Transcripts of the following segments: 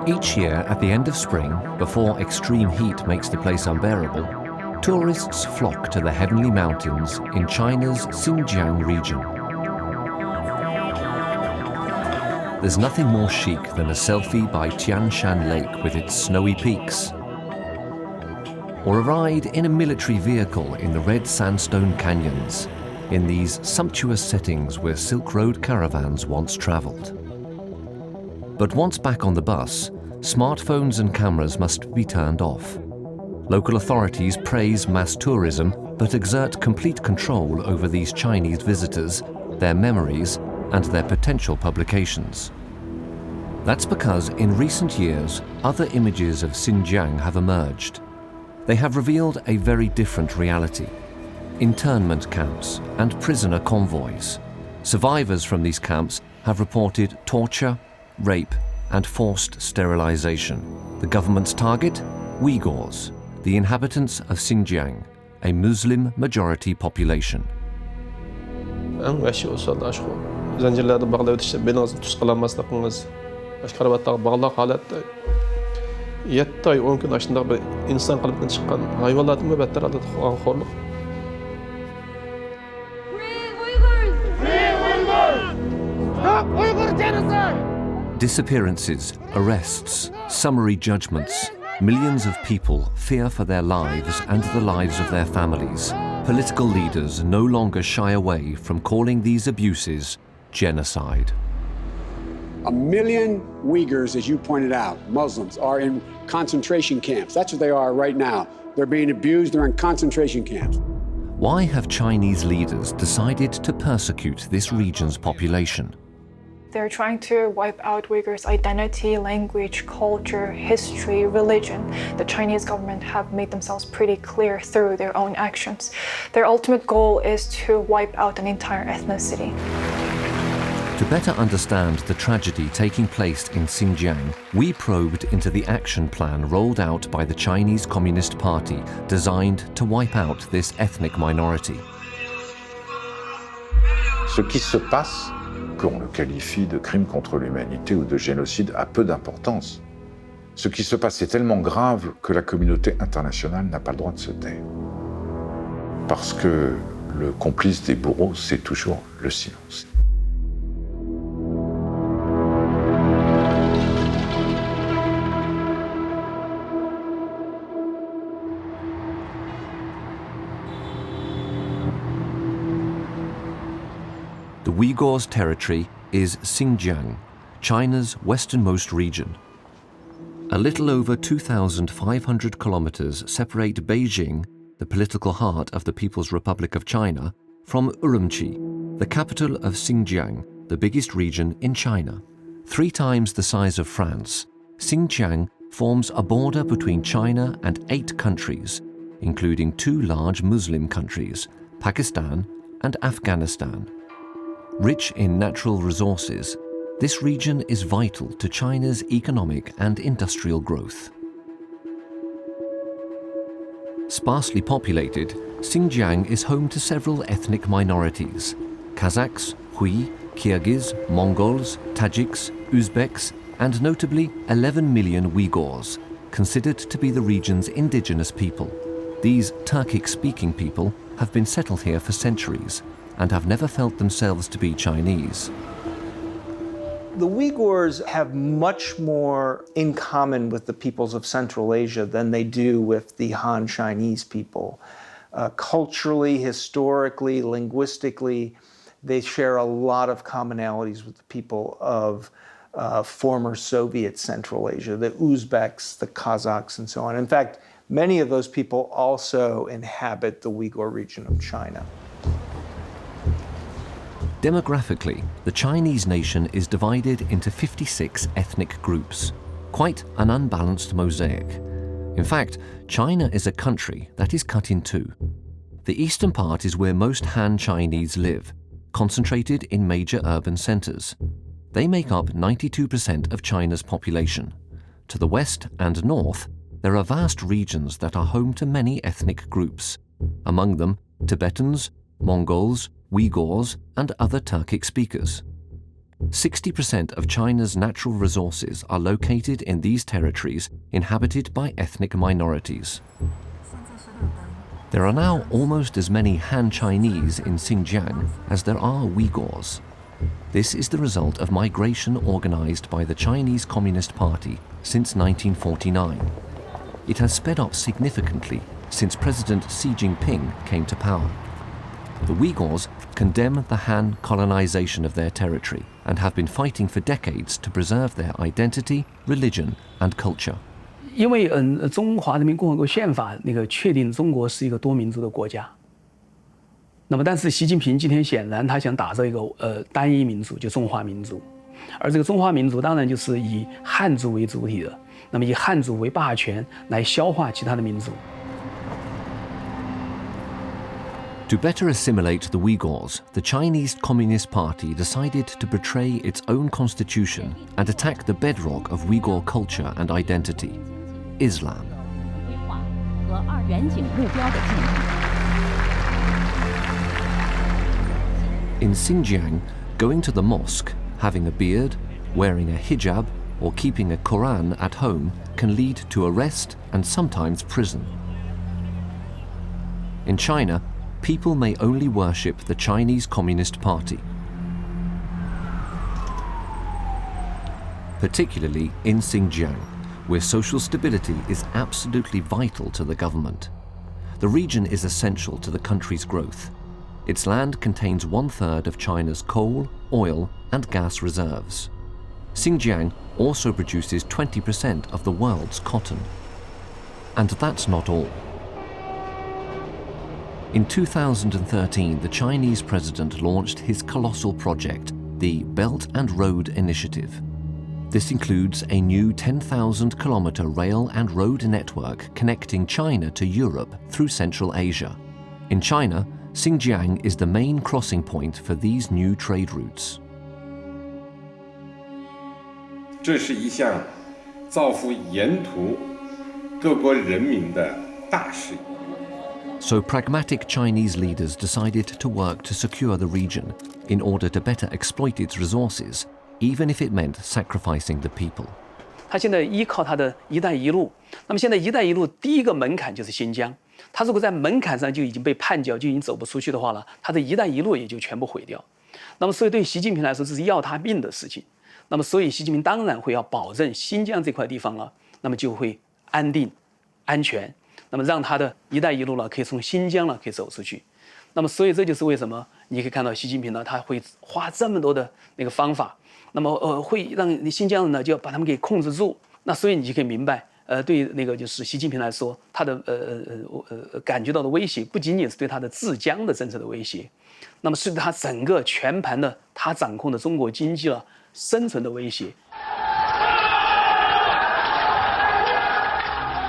Each year at the end of spring, before extreme heat makes the place unbearable, tourists flock to the heavenly mountains in China's Xinjiang region. There's nothing more chic than a selfie by Tian Shan Lake with its snowy peaks, or a ride in a military vehicle in the red sandstone canyons, in these sumptuous settings where Silk Road caravans once travelled. But once back on the bus, smartphones and cameras must be turned off. Local authorities praise mass tourism, but exert complete control over these Chinese visitors, their memories, and their potential publications. That's because in recent years, other images of Xinjiang have emerged. They have revealed a very different reality. Internment camps and prisoner convoys. Survivors from these camps have reported torture, rape, and forced sterilization. The government's target? Uyghurs, the inhabitants of Xinjiang, a Muslim-majority population. Zincirlerde bağlayıp işte binasını tuz kılanmaslıkınız. Aşkarbattaki bağlaq halatda 7 ay 10 gün aşında bir insan kalıbından çıkan hayvanlardan mı better adı horluk. Free Uyghurs! Free Uyghurs! Stop Uyghur genocide! Disappearances, arrests, summary judgments. Millions of people fear for their lives and the lives of their families. Political leaders no longer shy away from calling these abuses genocide. 1 million Uyghurs, as you pointed out, Muslims, are in concentration camps. That's what they are right now. They're being abused, they're in concentration camps. Why have Chinese leaders decided to persecute this region's population? They're trying to wipe out Uyghurs' identity, language, culture, history, religion. The Chinese government have made themselves pretty clear through their own actions. Their ultimate goal is to wipe out an entire ethnicity. To better understand the tragedy taking place in Xinjiang, we probed into the action plan rolled out by the Chinese Communist Party designed to wipe out this ethnic minority. Ce qui se passe, qu'on le qualifie de crime contre l'humanité ou de génocide, a peu d'importance. Ce qui se passe est tellement grave que la communauté internationale n'a pas le droit de se taire. Parce que le complice des bourreaux, c'est toujours le silence. The Uyghurs' territory is Xinjiang, China's westernmost region. A little over 2,500 kilometers separate Beijing, the political heart of the People's Republic of China, from Urumqi, the capital of Xinjiang, the biggest region in China. 3 times the size of France, Xinjiang forms a border between China and 8 countries, including 2 large Muslim countries, Pakistan and Afghanistan. Rich in natural resources, this region is vital to China's economic and industrial growth. Sparsely populated, Xinjiang is home to several ethnic minorities: Kazakhs, Hui, Kyrgyz, Mongols, Tajiks, Uzbeks, and notably 11 million Uyghurs, considered to be the region's indigenous people. These Turkic-speaking people have been settled here for centuries and have never felt themselves to be Chinese. The Uyghurs have much more in common with the peoples of Central Asia than they do with the Han Chinese people. Culturally, historically, linguistically, they share a lot of commonalities with the people of former Soviet Central Asia, the Uzbeks, the Kazakhs, and so on. In fact, many of those people also inhabit the Uyghur region of China. Demographically, the Chinese nation is divided into 56 ethnic groups, quite an unbalanced mosaic. In fact, China is a country that is cut in 2. The eastern part is where most Han Chinese live, concentrated in major urban centers. They make up 92% of China's population. To the west and north, there are vast regions that are home to many ethnic groups, among them Tibetans, Mongols, Uyghurs, and other Turkic speakers. 60% of China's natural resources are located in these territories inhabited by ethnic minorities. There are now almost as many Han Chinese in Xinjiang as there are Uyghurs. This is the result of migration organized by the Chinese Communist Party since 1949. It has sped up significantly since President Xi Jinping came to power. The Uyghurs condemn the Han colonization of their territory and have been fighting for decades to preserve their identity, religion, and culture. 因为中华人民共和国宪法确定中国是一个多民族的国家。那么，但是习近平今天显然他想打造一个单一民族，就中华民族。而这个中华民族当然就是以汉族为主体的，那么以汉族为霸权来消化其他的民族。 To better assimilate the Uyghurs, the Chinese Communist Party decided to betray its own constitution and attack the bedrock of Uyghur culture and identity, Islam. In Xinjiang, going to the mosque, having a beard, wearing a hijab, or keeping a Quran at home can lead to arrest and sometimes prison. In China, people may only worship the Chinese Communist Party, particularly in Xinjiang, where social stability is absolutely vital to the government. The region is essential to the country's growth. Its land contains 1/3 of China's coal, oil, and gas reserves. Xinjiang also produces 20% of the world's cotton. And that's not all. In 2013, the Chinese president launched his colossal project, the Belt and Road Initiative. This includes a new 10,000-kilometer rail and road network connecting China to Europe through Central Asia. In China, Xinjiang is the main crossing point for these new trade routes. 这是一项造福沿途各国人民的大事业。 So pragmatic Chinese leaders decided to work to secure the region in order to better exploit its resources, even if it meant sacrificing the people. 他现在依靠他的一带一路，那么现在一带一路第一个门槛就是新疆。他如果在门槛上就已经被绊脚，就已经走不出去的话了，他的一带一路也就全部毁掉。那么所以对习近平来说，这是要他命的事情。那么所以习近平当然会要保证新疆这块地方了，那么就会安定、安全。 那么让他的一带一路可以从新疆可以走出去，那么所以这就是为什么你可以看到习近平他会花这么多的方法，那么会让新疆人就要把他们给控制住，那所以你就可以明白，对就是习近平来说，他的感觉到的威胁不仅仅是对他的治疆的政策的威胁，那么是对他整个全盘的他掌控的中国经济生存的威胁。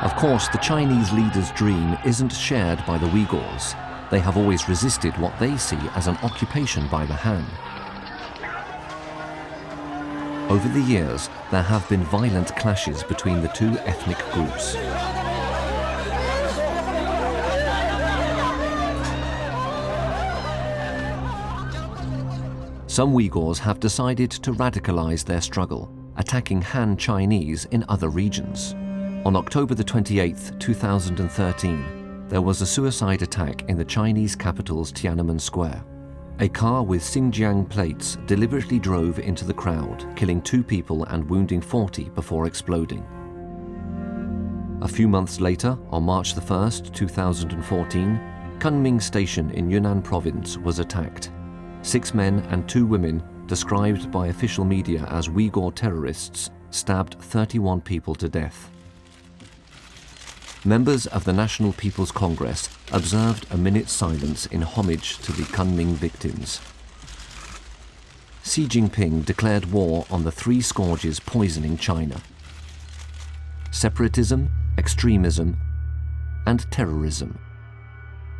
Of course, the Chinese leader's dream isn't shared by the Uyghurs. They have always resisted what they see as an occupation by the Han. Over the years, there have been violent clashes between the two ethnic groups. Some Uyghurs have decided to radicalize their struggle, attacking Han Chinese in other regions. On October the 28th, 2013, there was a suicide attack in the Chinese capital's Tiananmen Square. A car with Xinjiang plates deliberately drove into the crowd, killing 2 people and wounding 40 before exploding. A few months later, on March the 1st, 2014, Kunming Station in Yunnan province was attacked. 6 men and 2 women, described by official media as Uyghur terrorists, stabbed 31 people to death. Members of the National People's Congress observed a minute's silence in homage to the Kunming victims. Xi Jinping declared war on the 3 scourges poisoning China: separatism, extremism, and terrorism.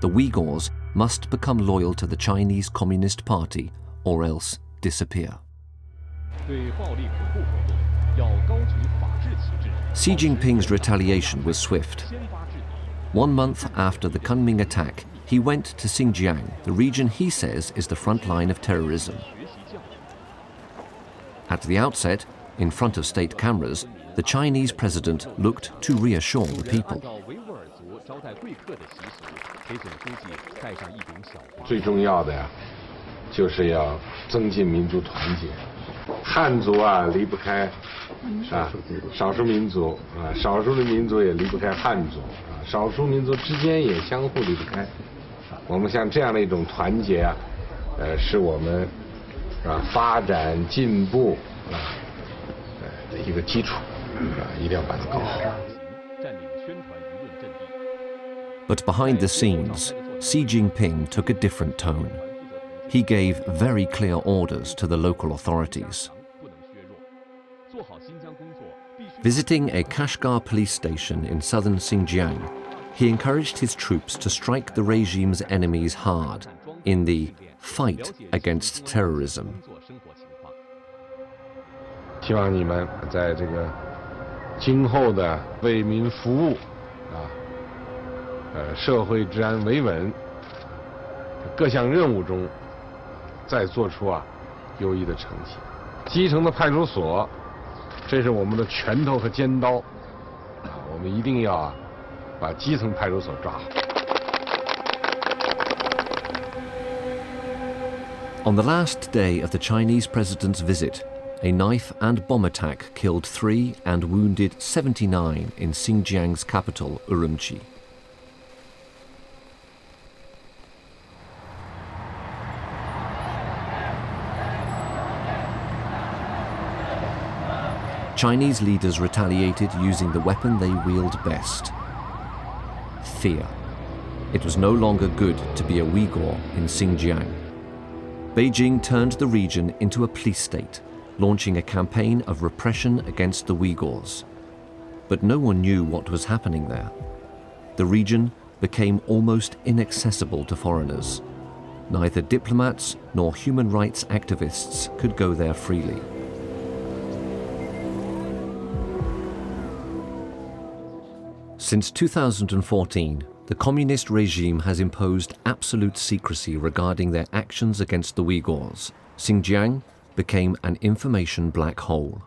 The Uyghurs must become loyal to the Chinese Communist Party or else disappear. Xi Jinping's retaliation was swift. 1 month after the Kunming attack, he went to Xinjiang, the region he says is the front line of terrorism. At the outset, in front of state cameras, the Chinese president looked to reassure the people. 最重要的呀，就是要增进民族团结。汉族啊，离不开少数民族啊，少数的民族也离不开汉族啊，少数民族之间也相互离不开。我们像这样的一种团结啊，是我们发展进步的一个基础一定要把它搞好。 But behind the scenes, Xi Jinping took a different tone. He gave very clear orders to the local authorities. Visiting a Kashgar police station in southern Xinjiang, he encouraged his troops to strike the regime's enemies hard in the fight against terrorism. 希望你们在这个今后的为民服务社会治安维稳各项任务中，再做出优异的成绩。基层的派出所，这是我们的拳头和尖刀我们一定要把基层派出所抓好。 On the last day of the Chinese president's visit, a knife and bomb attack killed 3 and wounded 79 in Xinjiang's capital, Urumqi. Chinese leaders retaliated using the weapon they wield best: fear. It was no longer good to be a Uyghur in Xinjiang. Beijing turned the region into a police state, launching a campaign of repression against the Uyghurs. But no one knew what was happening there. The region became almost inaccessible to foreigners. Neither diplomats nor human rights activists could go there freely. Since 2014, the communist regime has imposed absolute secrecy regarding their actions against the Uyghurs. Xinjiang became an information black hole.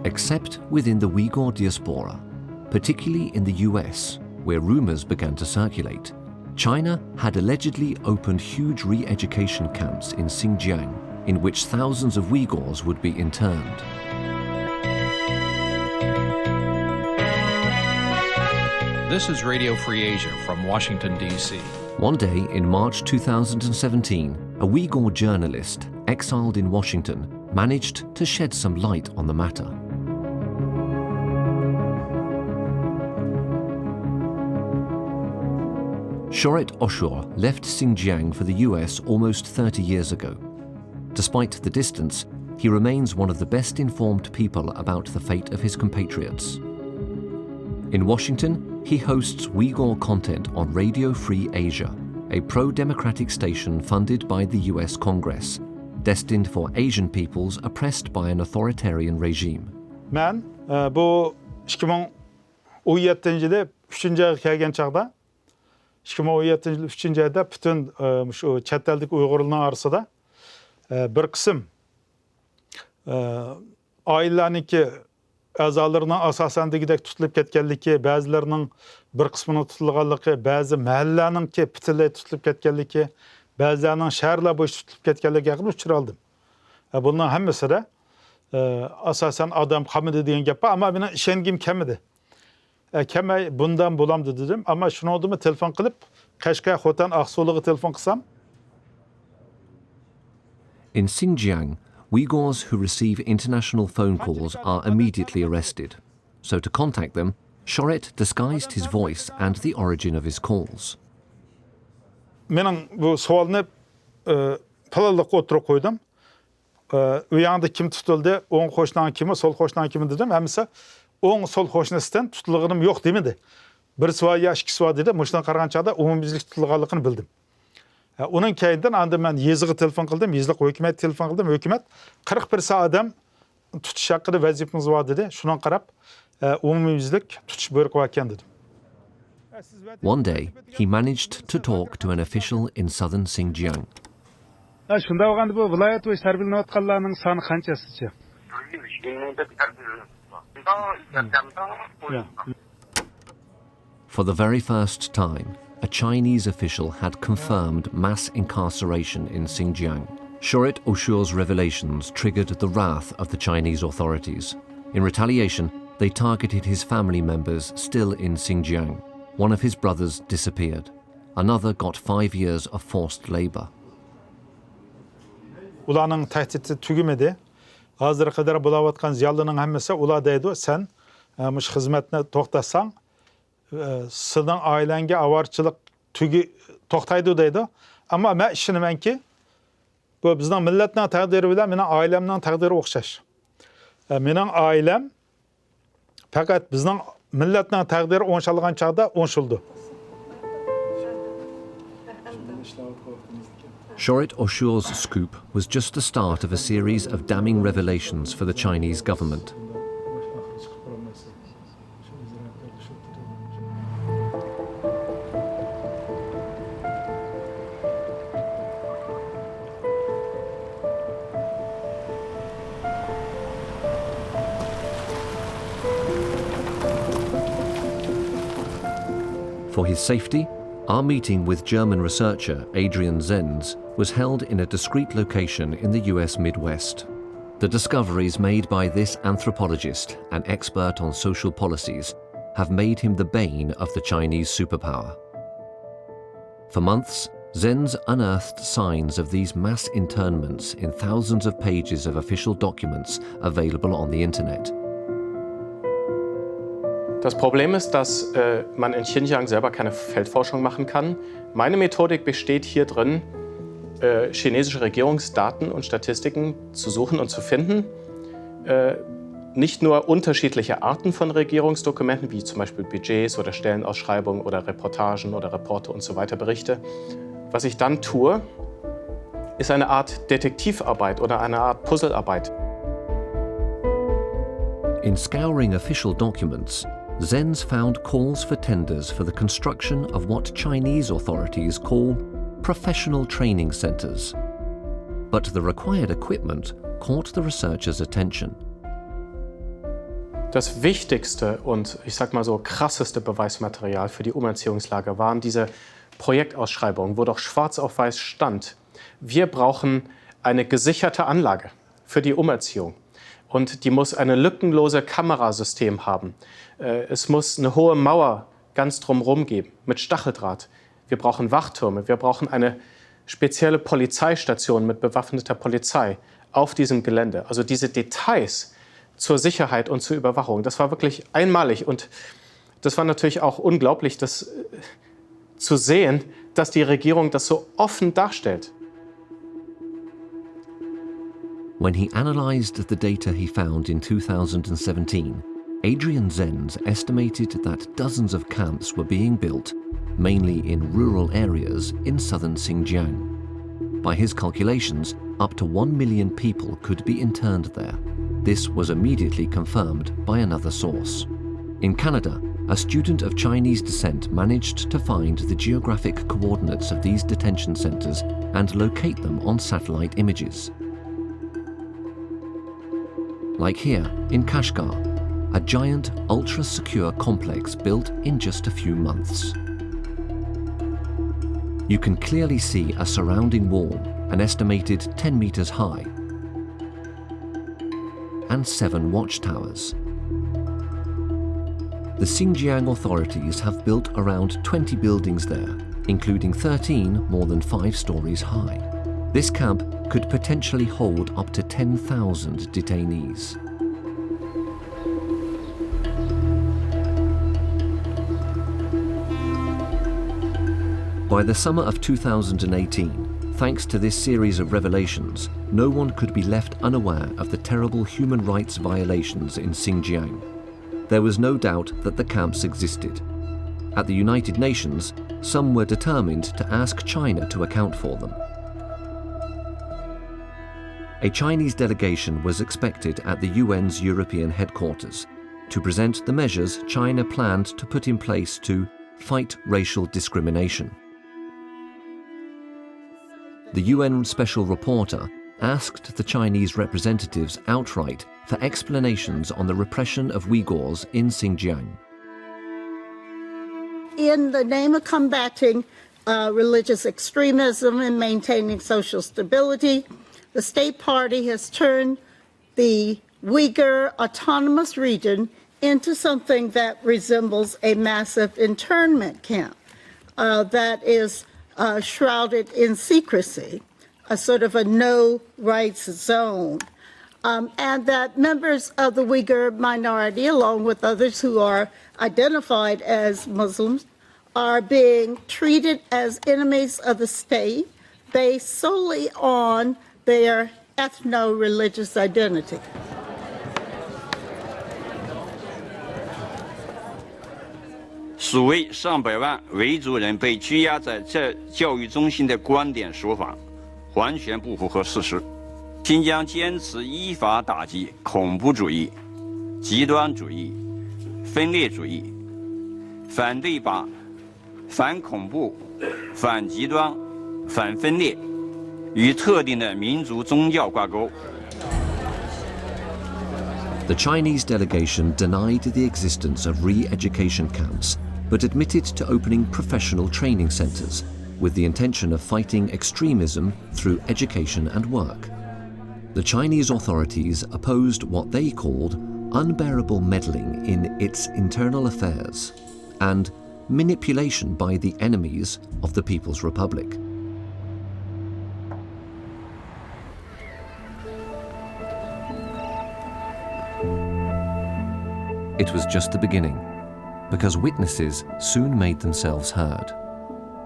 Except within the Uyghur diaspora, particularly in the US, where rumors began to circulate, China had allegedly opened huge re-education camps in Xinjiang, in which thousands of Uyghurs would be interned. This is Radio Free Asia from Washington, D.C. One day in March 2017, a Uyghur journalist exiled in Washington managed to shed some light on the matter. Shoret Oshur left Xinjiang for the US almost 30 years ago. Despite the distance, he remains one of the best informed people about the fate of his compatriots. In Washington, he hosts Uyghur content on Radio Free Asia, a pro-democratic station funded by the US Congress, destined for Asian peoples oppressed by an authoritarian regime. Ben bu 2017-yilda 3-nji ayga kelgan chaqda 2017-yil 3-nji ayda bütün şu chet ellik Uyg'urlarning orasida bir qism oilalarniki a'zolarining asosan degidek tutilib ketganligi, ba'zilarining bir qismini tutilganligi, ba'zi mahallalarningki butunlay tutilib ketganligi, ba'zilarining shaharlar bo'yicha tutilib ketganligi haqida uchraldim. Bunların hammasida asosan odam qamidi degan gap bor, ammo meni ishongim kam edi. Kamay bundan bo'lamdi dedim, ammo shuni oldimda telefon qilib, Qashqar, Xotan, Aqso'liga telefon qilsam. In Xinjiang, Uyghurs who receive international phone calls are immediately arrested. So to contact them, Shoret disguised his voice and the origin of his calls. Mening bu savolni palalliqqa o'tirib qo'ydim. U yoqda kim tutildi, o'ng qo'shnining kimi, so'l qo'shnining kimi dedim. Hammasi o'ng so'l qo'shnisidan tutilganim yo'q demadi. Bir savoy ya ikki savoy dedi. Mushdan qarag'an chaqda umumiylik tutilganligini bildim. Onun keyinden anda ben Yezig'e telefon qildim, Yezig hukumat telefon qildim. Hukumat 41 soat adam tutish haqida vazifamiz bor dedi. Shundan qarab umumiylik tutish buyruq ekan dedim. One day, he managed to talk to an official in southern Xinjiang. For the very first time, a Chinese official had confirmed mass incarceration in Xinjiang. Shorit Oshur's revelations triggered the wrath of the Chinese authorities. In retaliation, they targeted his family members still in Xinjiang. One of his brothers disappeared. Another got 5 years of forced labor. Ulanın tehdidi tügümedi. Hazır kadar bulavatkan ziyallının hemmesi ula deydi. Sen mış hizmetine toxtasan, sının ailenge avarçılık tügü toxtaydı deydi. Ama mən işini mən ki, bu bizden milletinin təqdiri bilen mənim ailemden təqdiri oxşaş. Mənim ailem fakat bizden milletinin təqdiri onşalğan çağda onşuldu. Shorit Oshur's scoop was just the start of a series of damning revelations for the Chinese government. For his safety, our meeting with German researcher Adrian Zenz was held in a discreet location in the US Midwest. The discoveries made by this anthropologist, an expert on social policies, have made him the bane of the Chinese superpower. For months, Zenz unearthed signs of these mass internments in thousands of pages of official documents available on the internet. Das Problem ist, dass man in Xinjiang selber keine Feldforschung machen kann. Meine Methodik besteht hier drin, chinesische Regierungsdaten und Statistiken zu suchen und zu finden. Nicht nur unterschiedliche Arten von Regierungsdokumenten, wie zum Beispiel Budgets oder Stellenausschreibungen oder Reportagen oder Reporte und so weiter Berichte. Was ich dann tue, ist eine Art Detektivarbeit oder eine Art Puzzlearbeit. In scouring official documents, Zenz found calls for tenders for the construction of what Chinese authorities call professional training centers. But the required equipment caught the researchers' attention. Das wichtigste und, ich sag mal so, krasseste Beweismaterial für die Umerziehungslager waren diese Projektausschreibungen, wo doch schwarz auf weiß stand, wir brauchen eine gesicherte Anlage für die Umerziehung. Und die muss eine lückenlose Kamerasystem haben. Es muss eine hohe Mauer ganz drumherum geben, mit Stacheldraht. Wir brauchen Wachtürme, wir brauchen eine spezielle Polizeistation mit bewaffneter Polizei auf diesem Gelände. Also diese Details zur Sicherheit und zur Überwachung, das war wirklich einmalig. Und das war natürlich auch unglaublich, das zu sehen, dass die Regierung das so offen darstellt. When he analyzed the data he found in 2017, Adrian Zenz estimated that dozens of camps were being built, mainly in rural areas in southern Xinjiang. By his calculations, up to 1 million people could be interned there. This was immediately confirmed by another source. In Canada, a student of Chinese descent managed to find the geographic coordinates of these detention centers and locate them on satellite images. Like here in Kashgar, a giant, ultra-secure complex built in just a few months. You can clearly see a surrounding wall, an estimated 10 meters high, and 7 watchtowers. The Xinjiang authorities have built around 20 buildings there, including 13 more than 5 stories high. This camp could potentially hold up to 10,000 detainees. By the summer of 2018, thanks to this series of revelations, no one could be left unaware of the terrible human rights violations in Xinjiang. There was no doubt that the camps existed. At the United Nations, some were determined to ask China to account for them. A Chinese delegation was expected at the UN's European headquarters to present the measures China planned to put in place to fight racial discrimination. The UN Special Rapporteur asked the Chinese representatives outright for explanations on the repression of Uyghurs in Xinjiang. In the name of combating religious extremism and maintaining social stability, the state party has turned the Uyghur Autonomous Region into something that resembles a massive internment camp that is shrouded in secrecy, a sort of a no-rights zone, and that members of the Uyghur minority, along with others who are identified as Muslims, are being treated as enemies of the state based solely on their ethno-religious identity. 所谓上百万维族人被拘押在这教育中心的观点说法，完全不符合事实。新疆坚持依法打击恐怖主义、极端主义、分裂主义，反对把反恐怖、反极端、反分裂与特定的民族宗教挂钩。 The Chinese delegation denied the existence of re-education camps, but admitted to opening professional training centres with the intention of fighting extremism through education and work. The Chinese authorities opposed what they called unbearable meddling in its internal affairs and manipulation by the enemies of the People's Republic. It was just the beginning, because witnesses soon made themselves heard.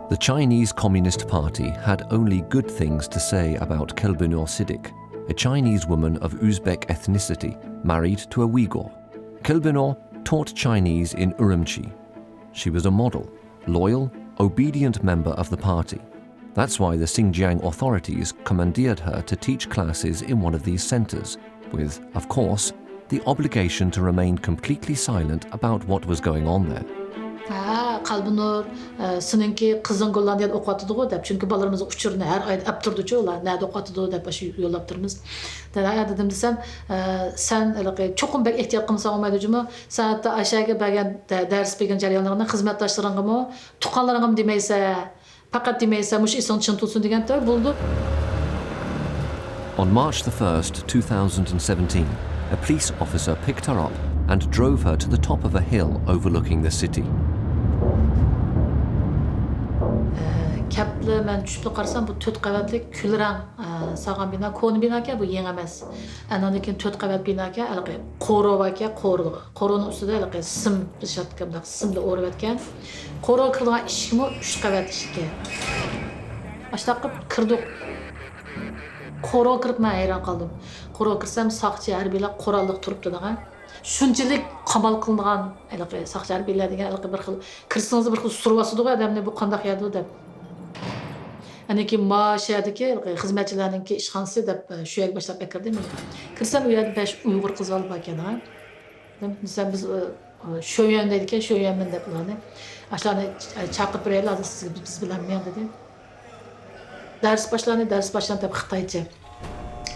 The Chinese Communist Party had only good things to say about Kelbinur Siddiq, a Chinese woman of Uzbek ethnicity married to a Uyghur. Kelbinur taught Chinese in Urumqi. She was a model, loyal, obedient member of the party. That's why the Xinjiang authorities commandeered her to teach classes in one of these centers, with, of course, the obligation to remain completely silent about what was going on there. Qalbinur, seninki qizing Gollandiyada o'qiyotdi deb, chunki bolalarimiz uchurini har oy olib turdi-ku, ular nada o'qiyotdi deb shu yo'llab turmiz. Dedim desam, sen cho'qim bek ehtiyot qilsang olmaydi-jimi? Sen hatto Ayşaga bergan dars bergan jarayonlarni xizmatdoshlaringmi, tuqqanlaringmi demaysa, faqat demaysa, mush esing chin tutsin degan-da bo'ldi. On March the 1st, 2017, a police officer picked her up and drove her to the top of a hill overlooking the city. Kapli men tushib qarasam bu 4 qavatli kulrang sog'an bino, koni bino ekan, bu yangi emas. Andan keyin 4 qavat bino ekan, alaqi qo'rov ekan, qo'rovning ustida alaqi sim qilishayotgan, bunday simda o'rib yotgan. Qo'rov kirgan eshikmi 3 qavat eshik. Ashta qilib kirdik. Qo'rov kirib men hayron qoldim. Qo'rov kirsam soqchi harbiylar qurolliq turibdi degan. Shunchalik qamal qilingan alaqi soqchi harbiylar degan alaqi bir xil kirsangiz bir xil survasidiku odamni bu qanday yerdi deb. Aniki mashadagi xizmatchilarningki ishxonasi deb shu yerga boshlab kirdim. Kirsam u yerda 5 Uyg'ur qiz olib ekan. Desam biz shu yerda ekan, shu yerman deb ularni. Ashlarni chaqirib beraylik, siz biz bilan men dedi. Ders başlandı deb Xitoycha.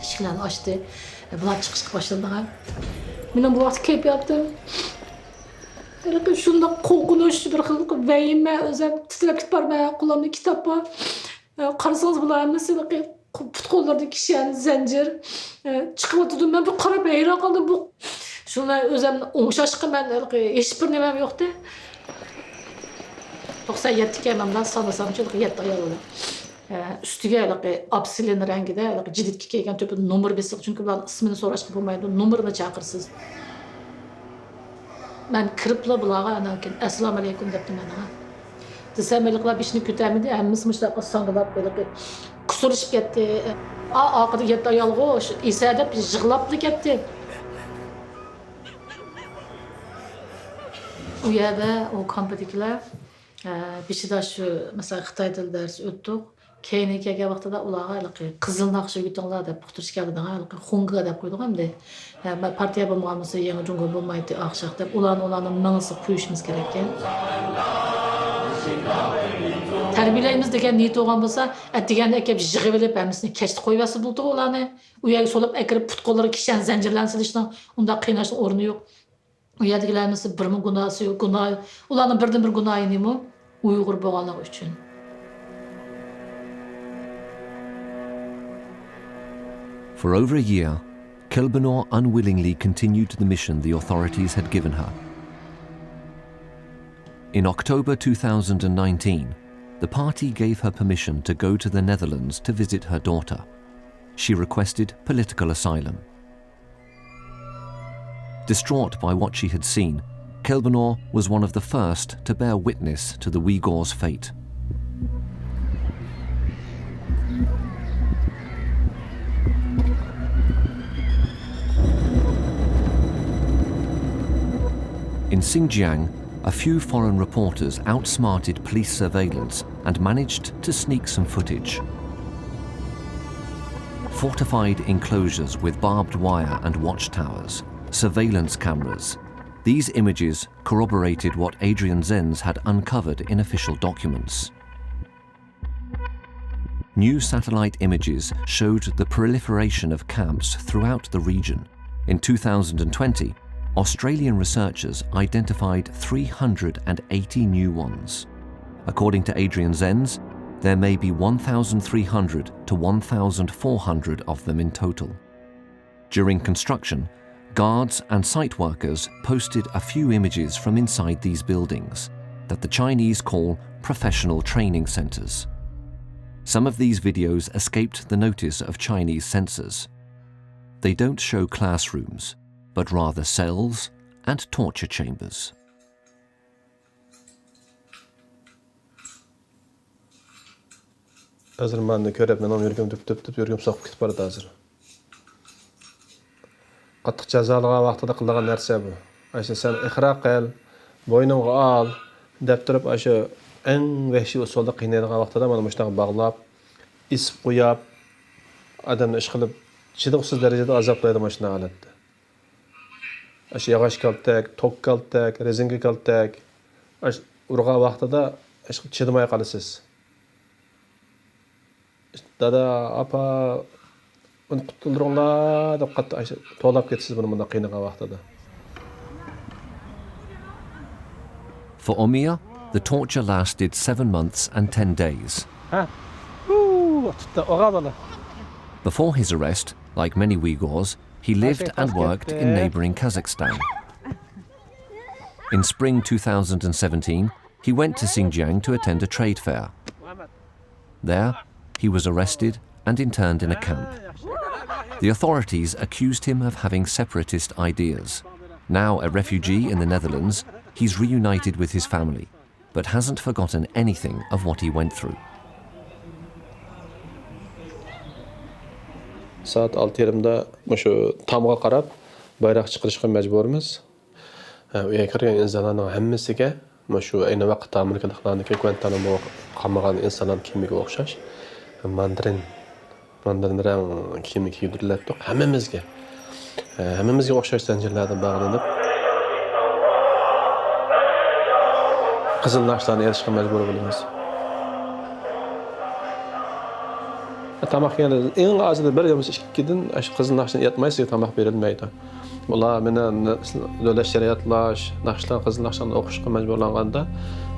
Eshiklarni ochdi. Bular chiqishga boshladi. Men bu vaqt kelib yotdim. Shunda qo'rqinch bir xil vahima o'zim titrab ketparman, qo'limda kitob bor. Qarasangiz bular hammasi put-qo'llarda kishan, zanjir chiqib o'tdim. Men bu qarab hayron qoldim. Bu shunday o'zimni o'ngshashqiman, hech bir nimam yo'qda. 97 ga men sanasam 7 oylar bo'ldi. Üstüge apsilin rengide ciditki keyken töpü numar besiq, çünkü bulan ismini so'rashga bo'lmaydi, numarini chaqirsiz. Men kiribla bulaga anakin assalomu alaykum debdim mana. Desam eliqlar bishni kutamidi, hammasi mushtaq sangilab kusurishib ketdi. Oqida yetti ayolg'osh, Isa deb yig'labdi ketdi. U yerda o kampadagilar bishida shu masalan Xitoy tili darsi o'tdik. Keyingi kelgan vaqtida ularga qizil naqsha yutinglar deb uqtirish keldigan, xunga deb qo'ydik hamda. Partiya bo'lmasa yangi jungo bo'lmaydi, oqshaq deb ularni mingisi qo'yishimiz kerak ekan. Tərbiyələyimiz degan niyet olğan bolsa, degəndə əkəb yığıb elib həmsini keçdi qoyvası buldu ularni. U yerə solub əkirib putqolları kişən zəncirlərini silishdən unda qıynaşın ornu yox. U yerdekilərimiz birmin günahı yox, günah. Ularning birdən bir günahı nimi? Uyghur bo'lganligi uchun. For over a year, Kelbanor unwillingly continued the mission the authorities had given her. In October 2019, the party gave her permission to go to the Netherlands to visit her daughter. She requested political asylum. Distraught by what she had seen, Kelbanor was one of the first to bear witness to the Uyghurs' fate. In Xinjiang, a few foreign reporters outsmarted police surveillance and managed to sneak some footage. Fortified enclosures with barbed wire and watchtowers, surveillance cameras. These images corroborated what Adrian Zenz had uncovered in official documents. New satellite images showed the proliferation of camps throughout the region. In 2020, Australian researchers identified 380 new ones. According to Adrian Zenz, there may be 1,300 to 1,400 of them in total. During construction, guards and site workers posted a few images from inside these buildings that the Chinese call professional training centers. Some of these videos escaped the notice of Chinese censors. They don't show classrooms, but rather cells and torture chambers. Hazır məni görüb, mən onu yürgüm düp yürgüm soğuk gitip barıdı hazır. Qattiq jazalığa vaqtida qilgan narsa bu. Aşı sen iqra qil, boynunga al, deb turib aşı eng vahşiy usulda qiynaydigan vaqtida mana mushtaq bağlab, isib qo'yib, odamni ish qilib, chidiqsiz darajada azoblaydi mana shunday holatda. Aşı yog'och kaltak, tok kaltak, rezinka kaltak, aşı urgan vaqtida ish chidamay qolasiz. Dada, apa, bunu qutulduringlar deb qattiq aşı to'lab ketasiz buni bunday qiynagan vaqtida. For Omia, the torture lasted 7 months and 10 days. Before his arrest, like many Uyghurs, he lived and worked in neighboring Kazakhstan. In spring 2017, he went to Xinjiang to attend a trade fair. There, he was arrested and interned in a camp. The authorities accused him of having separatist ideas. Now a refugee in the Netherlands, he's reunited with his family, but hasn't forgotten anything of what he went through. Saat 6:20'da şu tamga qarab bayroq chiqarishga majburmiz. Uyga kirgan insonlarning hammasiga shu ayni vaqtda amerikaliklarniki Guantanamo qamagan insonlar kiyimiga o'xshash mandarin rang kiyimi kiydiriladi. Hammamizga o'xshash zanjirlardan bog'lanib qizil naqshlarni erishishga majbur bo'lamiz. Tamaq yani eng azida 1 yoki 2dan shu qizil naqshni yetmaysa tamaq berilmaydi. Ular meni davlat shariatlar, naqshlar qizil naqshlarni o'qishga majburlanganda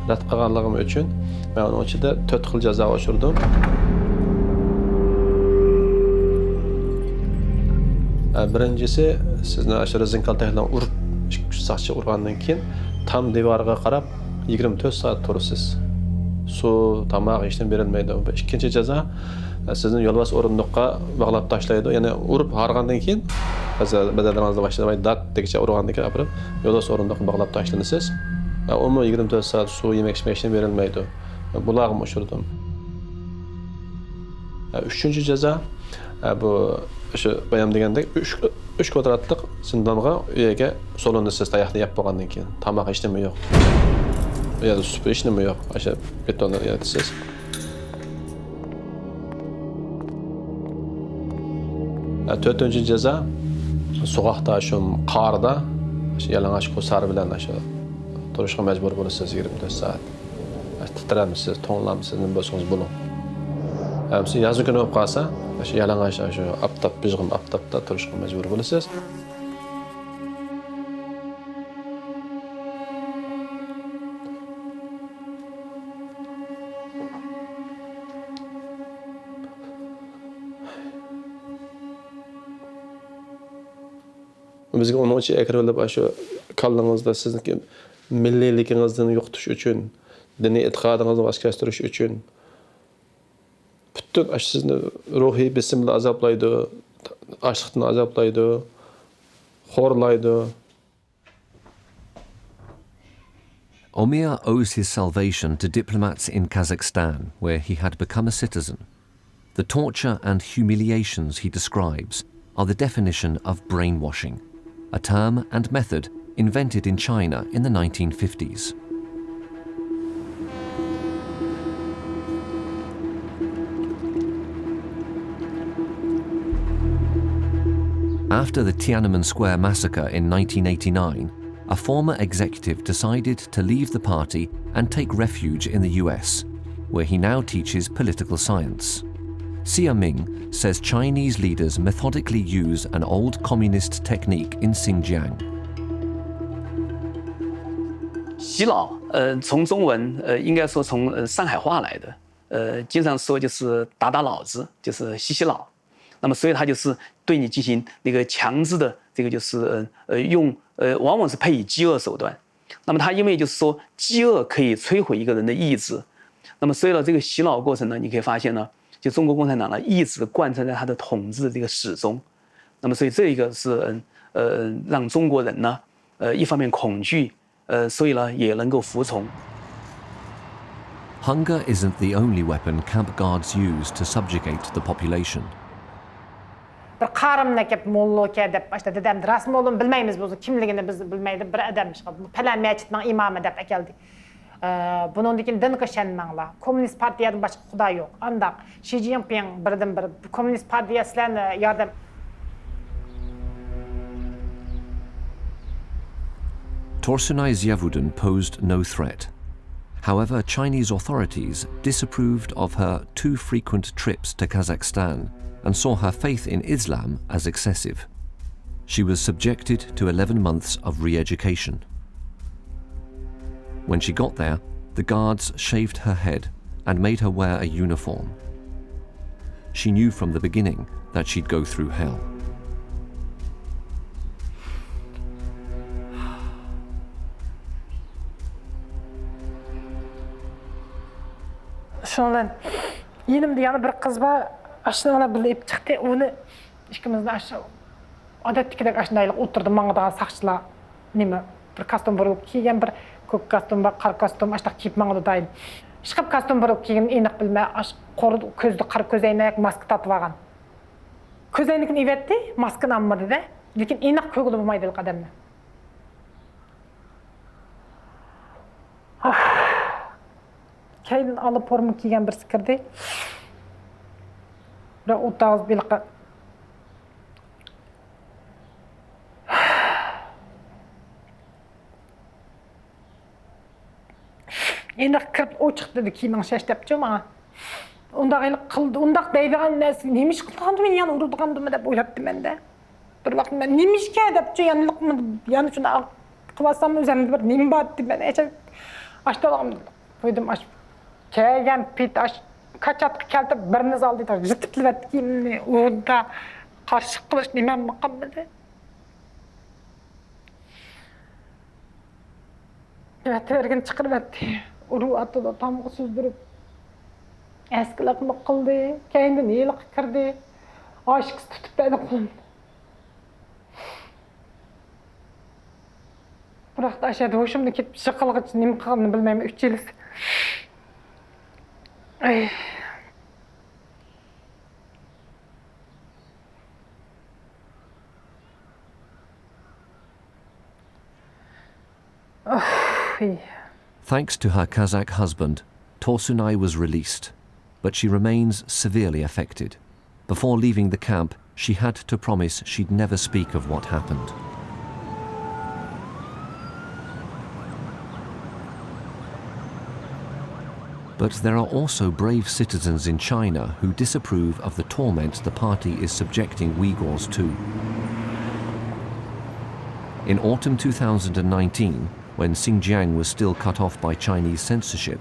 rad qilganligim uchun men uning ichida 4 xil jazo oshirdim. Birinchisi sizni shu rezinkaltakdan urib 2 soatcha urgandan keyin tam devorga qarab 24 soat turasiz. Su, tamaq hech nima berilmaydi. Ikkinchi jazo sizni yo'lbos o'rindiqqa bog'lab tashlaydi. Ya'ni urib hargandan keyin badalaringizda boshlamay dat degicha urgandan keyin olib yo'lbos o'rindiqqa bog'lab tashlanasiz. Umuman 24 soat suv, yemek hech nima berilmaydi. Bulog'im o'shirdim. Uchinchi jazo bu shu bayam degandek 3 kvadratlik zindonga uyaga solinasiz tayoqni yeb bo'lgandan keyin. Tamaq hech nima yo'q. Ya da su hech nima yo'q. O'sha betondan yaratasiz. To'rtinchi jazo so'qoqda shu qorda shu yalang'och ko'sar bilan shu turishga majbur bo'lasiz 24 soat. titramsiz, to'nglamsiz, nima bo'lsangiz bo'ling. Siz yozgi kuni bo'lib qolsa, shu yalang'och shu aptap, bijg'im aptapda turishga majbur bo'lasiz. Bizga onun için ekranlab shu kallangizda sizniki milliyligingizni yo'qotish uchun, diniy e'tiqodingizni voz kechirish uchun butun sizni ruhiy besimla azoblaydi, ochliqdan azoblaydi, xo'rlaydi. Omir owes his salvation to diplomats in Kazakhstan, where he had become a citizen. The torture and humiliations he describes are the definition of brainwashing, a term and method invented in China in the 1950s. After the Tiananmen Square massacre in 1989, a former executive decided to leave the party and take refuge in the US, where he now teaches political science. Xia Ming says Chinese leaders methodically use an old communist technique in Xinjiang. 洗脑，从中文，应该说从上海话来的，经常说就是打打脑子，就是洗洗脑。那么，所以他就是对你进行那个强制的这个就是用往往是配以饥饿手段。那么他因为就是说饥饿可以摧毁一个人的意志，那么所以呢这个洗脑过程呢，你可以发现呢，就中国共产党呢一直贯穿在他的统治的这个始终。那么所以这一个是让中国人呢一方面恐惧，所以呢也能够服从。 Hunger isn't the only weapon camp guards use to subjugate the population. Bir qarımla kep mollo ke dep işte dedem rasm olun bilmeymiz bu kimligini biz bilmeydi bir adam çıkıp falan meçitning imamı dep akeldi. Bunun dikin din qışanmangla. Komünist partiyadan başqa xuda yo'q. Andaq Xi Jinping birdan bir komünist partiya sizlarni yordam Tursunay Ziavuddin posed no threat. However, Chinese authorities disapproved of her too frequent trips to Kazakhstan and saw her faith in Islam as excessive. She was subjected to 11 months of re-education. When she got there, the guards shaved her head and made her wear a uniform. She knew from the beginning that she'd go through hell. Şundan yenimde yana bir kız var aşağıda bilip çıktı onu ikimizden aşağı odatdagidek aşağıdaylık oturdu mağdaga sakçılar neme bir kostum bulup kiygen bir ko'k kostum var qora kostum aşağı kiyip mağda dayım chiqib kostum bulup kiygen eniq bilmay ko'zdi qora ko'zoynak maska tatib olgan ko'zoynakni evetdi maskani olmadi da lekin eniq ko'ngli bo'lmaydi odamni Keyin alıp formu kiygen bir sikirdi. Ve o tağız bilqa. Endi kirib o chiqdi dedi kiyiming shashtapchi mana. Undaq eli qildi, undaq deydigan narsa nemish qilgandim men yana urdigandim deb o'ylabdim menda. Bir vaqt men nemishga debchi yanliqmi, yana shunda qilsam o'zimda bir nima bor deb men ashtalam qo'ydim ash. Kelgan pit kaçatqı keltib biriniz aldı da jitiblet kiyimni o'da qarshi qilish nima maqamidi. Evet, ergin chiqirib etdi. Uru atida tamg'i suzdirib. Eskilikni qildi, keyin yiliq kirdi. Oshiq tutib berdi qo'limni. Biroq ashada hoshimni ketib shiqilg'ich nima qilganini bilmayman 3 yil. Ay. Thanks to her Kazakh husband, Tursunay was released, but she remains severely affected. Before leaving the camp, she had to promise she'd never speak of what happened. But there are also brave citizens in China who disapprove of the torment the party is subjecting Uyghurs to. In autumn 2019, when Xinjiang was still cut off by Chinese censorship,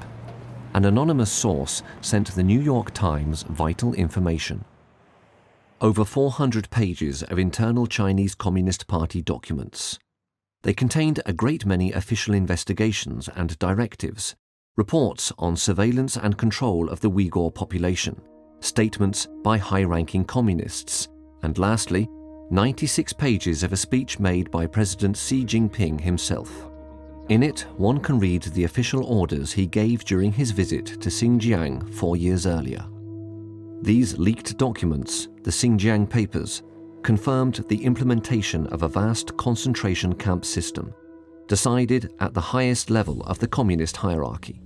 an anonymous source sent the New York Times vital information. Over 400 pages of internal Chinese Communist Party documents. They contained a great many official investigations and directives, reports on surveillance and control of the Uyghur population, statements by high-ranking communists, and lastly, 96 pages of a speech made by President Xi Jinping himself. In it, one can read the official orders he gave during his visit to Xinjiang 4 years earlier. These leaked documents, the Xinjiang Papers, confirmed the implementation of a vast concentration camp system, decided at the highest level of the communist hierarchy.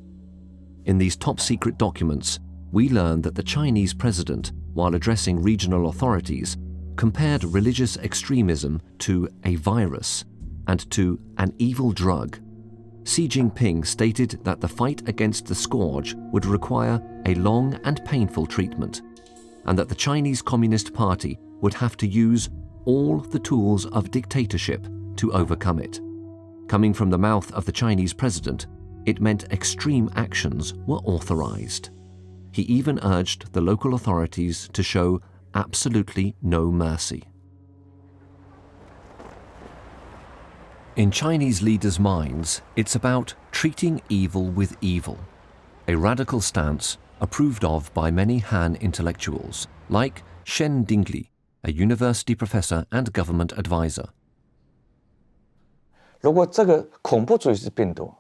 In these top-secret documents, we learn that the Chinese president, while addressing regional authorities, compared religious extremism to a virus and to an evil drug. Xi Jinping stated that the fight against the scourge would require a long and painful treatment, and that the Chinese Communist Party would have to use all the tools of dictatorship to overcome it. Coming from the mouth of the Chinese president, it meant extreme actions were authorized. He even urged the local authorities to show absolutely no mercy. In Chinese leaders' minds, it's about treating evil with evil, a radical stance approved of by many Han intellectuals, like Shen Dingli, a university professor and government advisor. 如果这个恐怖主义是病毒，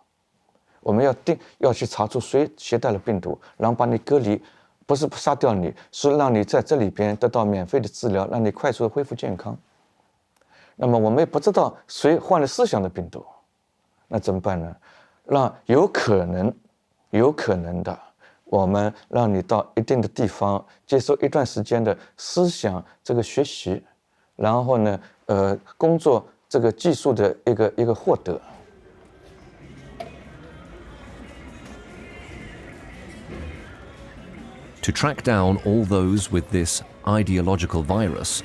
我们要去查出谁携带了病毒，然后把你隔离，不是杀掉你，是让你在这里边得到免费的治疗，让你快速的恢复健康。那么我们也不知道谁患了思想的病毒，那怎么办呢？让有可能的，我们让你到一定的地方接受一段时间的思想这个学习，然后呢，工作这个技术的一个获得。To track down all those with this ideological virus,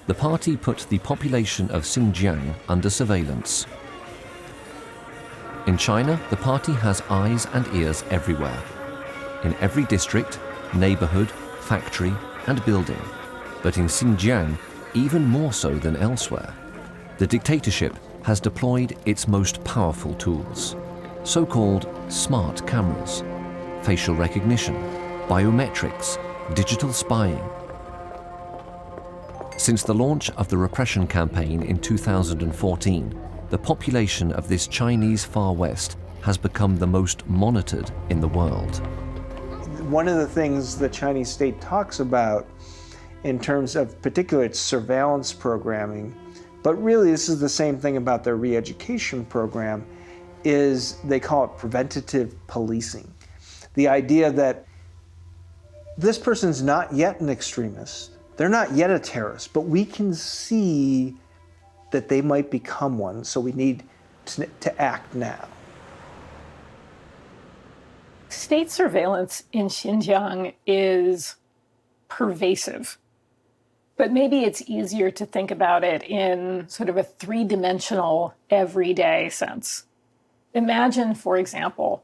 the party put the population of Xinjiang under surveillance. In China, the party has eyes and ears everywhere. In every district, neighborhood, factory, and building. But in Xinjiang, even more so than elsewhere, the dictatorship has deployed its most powerful tools, so-called smart cameras, facial recognition, biometrics, digital spying. Since the launch of the repression campaign in 2014, the population of this Chinese Far West has become the most monitored in the world. One of the things the Chinese state talks about in terms of particularly its surveillance programming, but really this is the same thing about their re-education program, is they call it preventative policing. The idea that this person's not yet an extremist, they're not yet a terrorist, but we can see that they might become one, so we need to act now. State surveillance in Xinjiang is pervasive, but maybe it's easier to think about it in sort of a three-dimensional, everyday sense. Imagine, for example,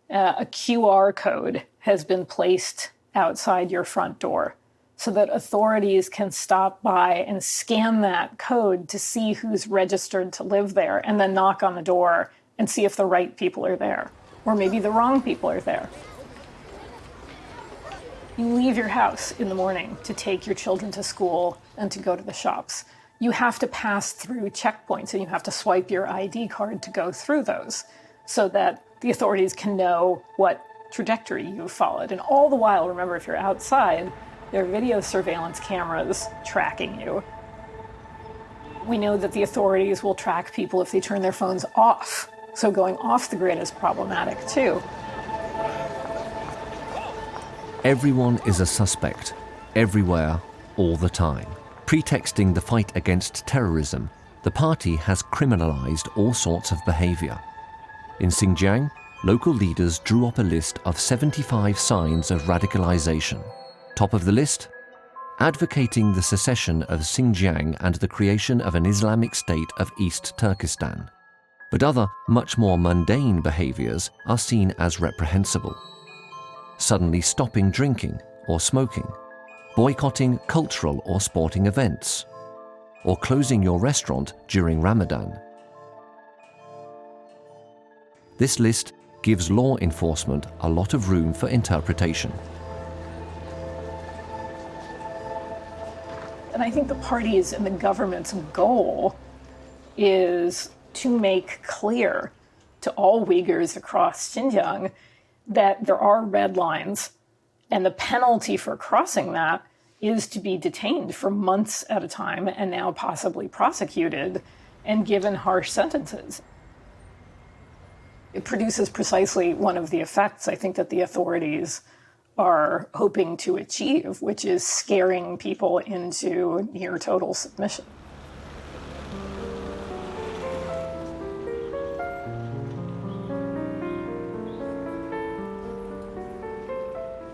a QR code has been placed outside your front door so that authorities can stop by and scan that code to see who's registered to live there and then knock on the door and see if the right people are there, or maybe the wrong people are there. You leave your house in the morning to take your children to school and to go to the shops. You have to pass through checkpoints and you have to swipe your ID card to go through those so that the authorities can know what trajectory you followed. And all the while, remember, if you're outside, there are video surveillance cameras tracking you. We know that the authorities will track people if they turn their phones off. So going off the grid is problematic too. Everyone is a suspect, everywhere, all the time. Pretexting the fight against terrorism, the party has criminalized all sorts of behavior. In Xinjiang, local leaders drew up a list of 75 signs of radicalization. Top of the list? Advocating the secession of Xinjiang and the creation of an Islamic state of East Turkestan. But other, much more mundane behaviors are seen as reprehensible. Suddenly stopping drinking or smoking, boycotting cultural or sporting events, or closing your restaurant during Ramadan. This list gives law enforcement a lot of room for interpretation. And I think the party's and the government's goal is to make clear to all Uyghurs across Xinjiang that there are red lines, and the penalty for crossing that is to be detained for months at a time and now possibly prosecuted and given harsh sentences. It produces precisely one of the effects I think that the authorities are hoping to achieve, which is scaring people into near total submission.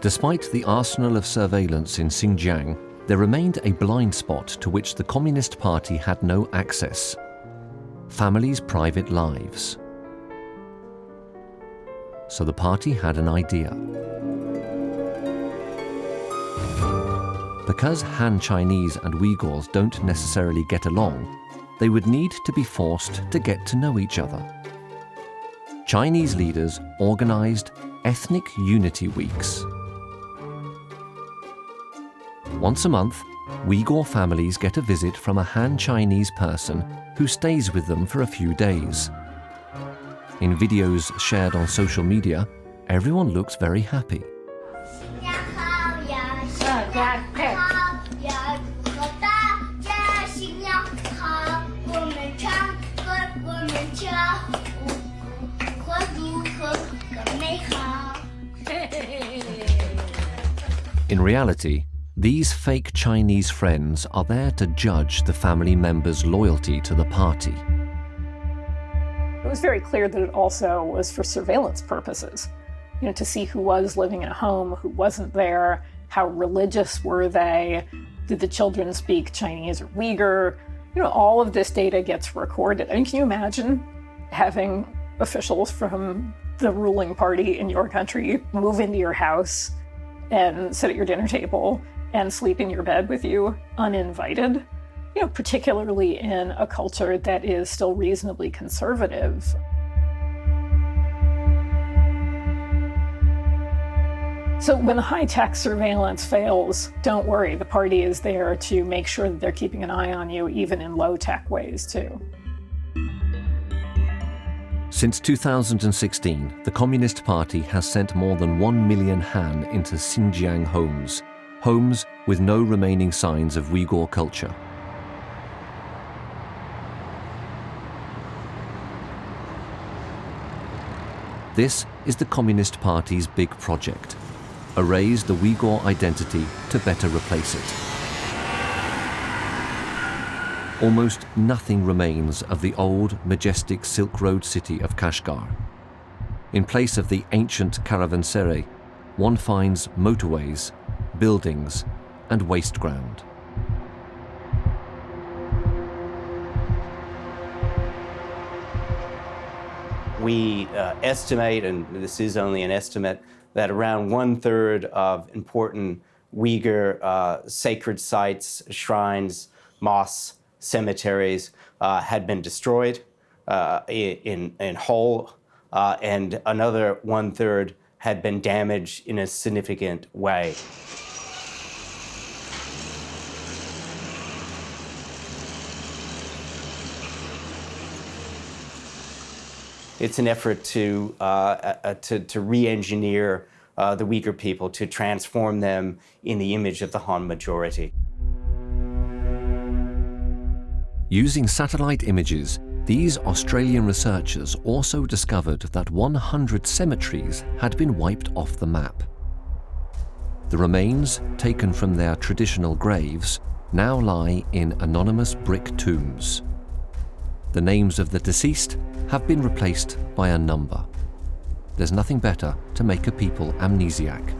Despite the arsenal of surveillance in Xinjiang, there remained a blind spot to which the Communist Party had no access: families' private lives. So the party had an idea. Because Han Chinese and Uyghurs don't necessarily get along, they would need to be forced to get to know each other. Chinese leaders organized ethnic unity weeks. Once a month, Uyghur families get a visit from a Han Chinese person who stays with them for a few days. In videos shared on social media, everyone looks very happy. In reality, these fake Chinese friends are there to judge the family members' loyalty to the party. It was very clear that it also was for surveillance purposes, to see who was living at home, who wasn't there, how religious were they, did the children speak Chinese or Uyghur? All of this data gets recorded. I mean, can you imagine having officials from the ruling party in your country move into your house and sit at your dinner table and sleep in your bed with you uninvited? Particularly in a culture that is still reasonably conservative. So when the high-tech surveillance fails, don't worry, the party is there to make sure that they're keeping an eye on you, even in low-tech ways too. Since 2016, the Communist Party has sent more than 1 million Han into Xinjiang homes with no remaining signs of Uyghur culture. This is the Communist Party's big project: erase the Uyghur identity to better replace it. Almost nothing remains of the old, majestic Silk Road city of Kashgar. In place of the ancient caravanserai, one finds motorways, buildings, and waste ground. We estimate, and this is only an estimate, that around 1/3 of important Uyghur sacred sites, shrines, mosques, cemeteries had been destroyed in whole, and another 1/3 had been damaged in a significant way. It's an effort to re-engineer the Uyghur people, to transform them in the image of the Han majority. Using satellite images, these Australian researchers also discovered that 100 cemeteries had been wiped off the map. The remains, taken from their traditional graves, now lie in anonymous brick tombs. The names of the deceased have been replaced by a number. there's nothing better to make a people amnesiac.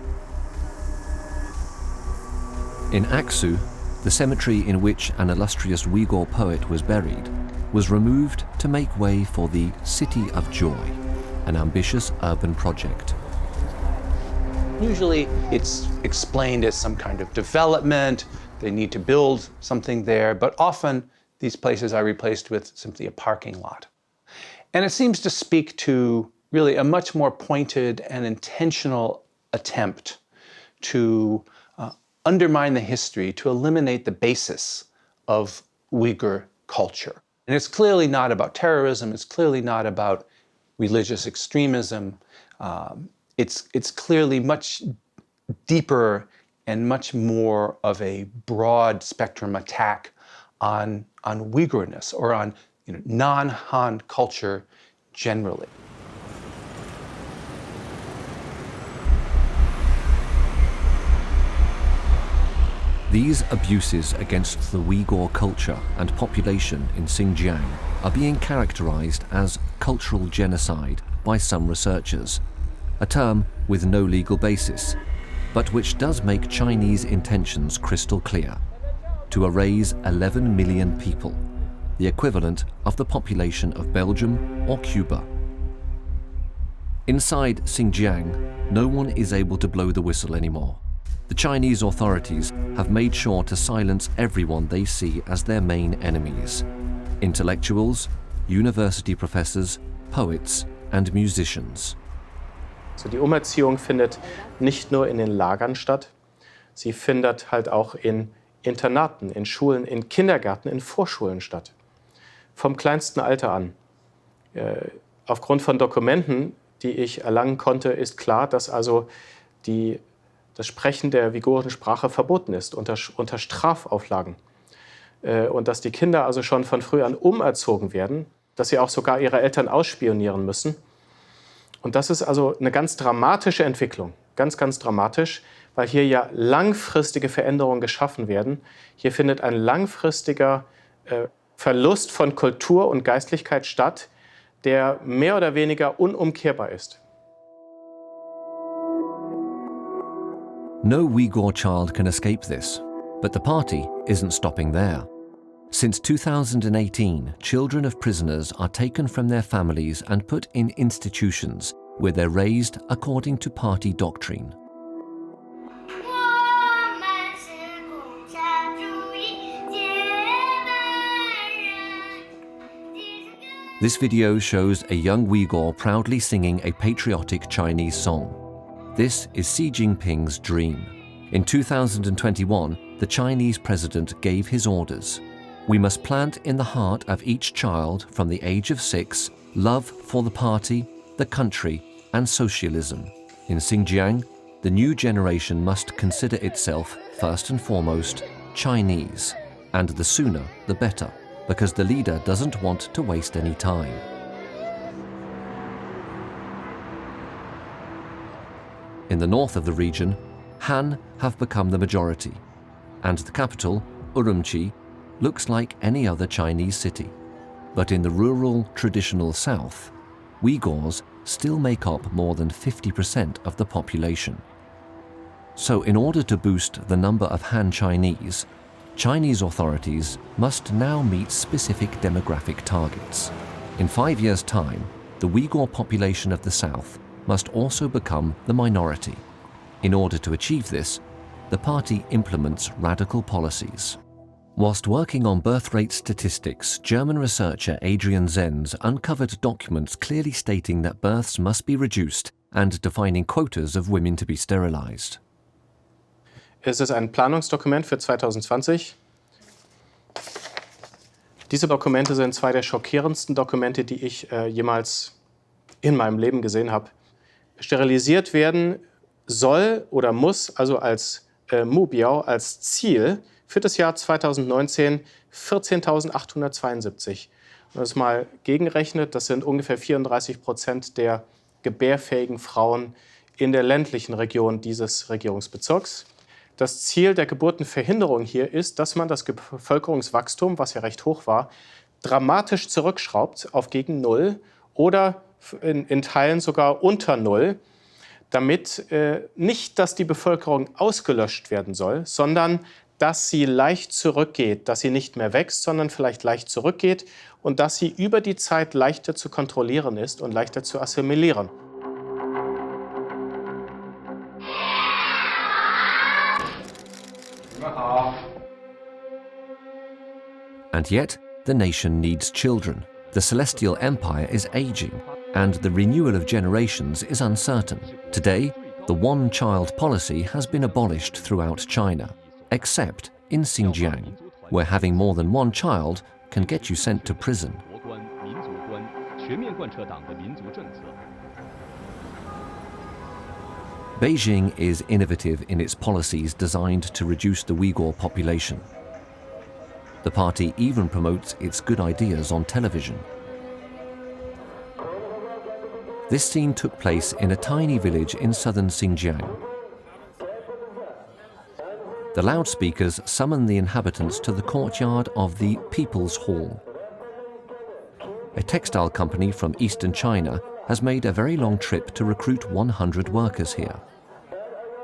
In Aksu, the cemetery in which an illustrious Uyghur poet was buried was removed to make way for the City of Joy, an ambitious urban project. Usually it's explained as some kind of development, they need to build something there, but often these places are replaced with simply a parking lot. And it seems to speak to really a much more pointed and intentional attempt to undermine the history, to eliminate the basis of Uyghur culture. And it's clearly not about terrorism, it's clearly not about religious extremism. It's clearly much deeper and much more of a broad spectrum attack on Uyghurness or on non-Han culture generally. These abuses against the Uyghur culture and population in Xinjiang are being characterized as cultural genocide by some researchers, a term with no legal basis, but which does make Chinese intentions crystal clear: to erase 11 million people, the equivalent of the population of Belgium or Cuba. Inside Xinjiang, no one is able to blow the whistle anymore. The Chinese authorities have made sure to silence everyone they see as their main enemies: intellectuals, university professors, poets and musicians. So die Umerziehung findet nicht nur in den Lagern statt, sie findet halt auch in Internaten, in Schulen, in Kindergärten, in Vorschulen statt. Vom kleinsten Alter an. Aufgrund von Dokumenten, die ich erlangen konnte, ist klar, dass also das Sprechen der Uiguren-Sprache verboten ist, unter Strafauflagen. Und dass die Kinder also schon von früh an umerzogen werden, dass sie auch sogar ihre Eltern ausspionieren müssen. Und das ist also eine ganz dramatische Entwicklung, ganz, ganz dramatisch, weil hier ja langfristige Veränderungen geschaffen werden. Hier findet ein langfristiger Verlust von Kultur und Geistlichkeit statt, der mehr oder weniger unumkehrbar ist. No Uyghur child can escape this, but the party isn't stopping there. Since 2018, children of prisoners are taken from their families and put in institutions where they're raised according to party doctrine. This video shows a young Uyghur proudly singing a patriotic Chinese song. This is Xi Jinping's dream. In 2021, the Chinese president gave his orders. We must plant in the heart of each child from the age of 6 love for the party, the country, and socialism. In Xinjiang, the new generation must consider itself, first and foremost, Chinese, and the sooner the better, because the leader doesn't want to waste any time. In the north of the region, Han have become the majority, and the capital, Urumqi, looks like any other Chinese city. But in the rural, traditional south, Uyghurs still make up more than 50% of the population. So in order to boost the number of Han Chinese, Chinese authorities must now meet specific demographic targets. In 5 years' time, the Uyghur population of the south must also become the minority. In order to achieve this, the party implements radical policies. Whilst working on birth rate statistics, German researcher Adrian Zenz uncovered documents clearly stating that births must be reduced and defining quotas of women to be sterilized. Es ist ein Planungsdokument für 2020. Diese Dokumente sind zwei der schockierendsten Dokumente, die ich jemals in meinem Leben gesehen habe. Sterilisiert werden soll oder muss also als Mubiao, als Ziel für das Jahr 2019 14.872. Wenn man das mal gegenrechnet, das sind ungefähr 34% der gebärfähigen Frauen in der ländlichen Region dieses Regierungsbezirks. Das Ziel der Geburtenverhinderung hier ist, dass man das Bevölkerungswachstum, was ja recht hoch war, dramatisch zurückschraubt auf gegen Null oder in Teilen sogar unter Null, damit nicht, dass die Bevölkerung ausgelöscht werden soll, sondern dass sie leicht zurückgeht, dass sie nicht mehr wächst, sondern vielleicht leicht zurückgeht und dass sie über die Zeit leichter zu kontrollieren ist und leichter zu assimilieren. And yet, the nation needs children. The celestial empire is aging, and the renewal of generations is uncertain. Today, the one-child policy has been abolished throughout China, except in Xinjiang, where having more than one child can get you sent to prison. Beijing is innovative in its policies designed to reduce the Uyghur population. The party even promotes its good ideas on television. This scene took place in a tiny village in southern Xinjiang. The loudspeakers summon the inhabitants to the courtyard of the People's Hall. A textile company from eastern China has made a very long trip to recruit 100 workers here.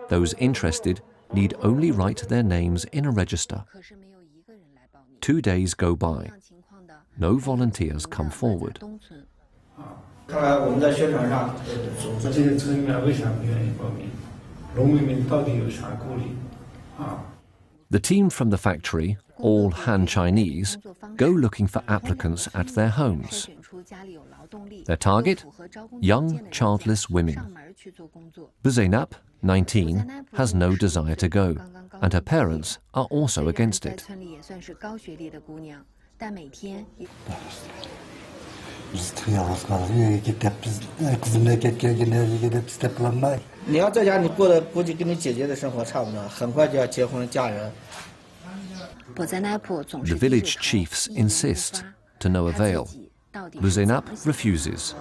Those interested need only write their names in a register. 2 days go by. No volunteers come forward. The team from the factory, all Han Chinese, go looking for applicants at their homes. Their target? Young, childless women. Buzainap, 19, has no desire to go, and her parents are also against it. The village chiefs insist, to no avail. Buzainap refuses.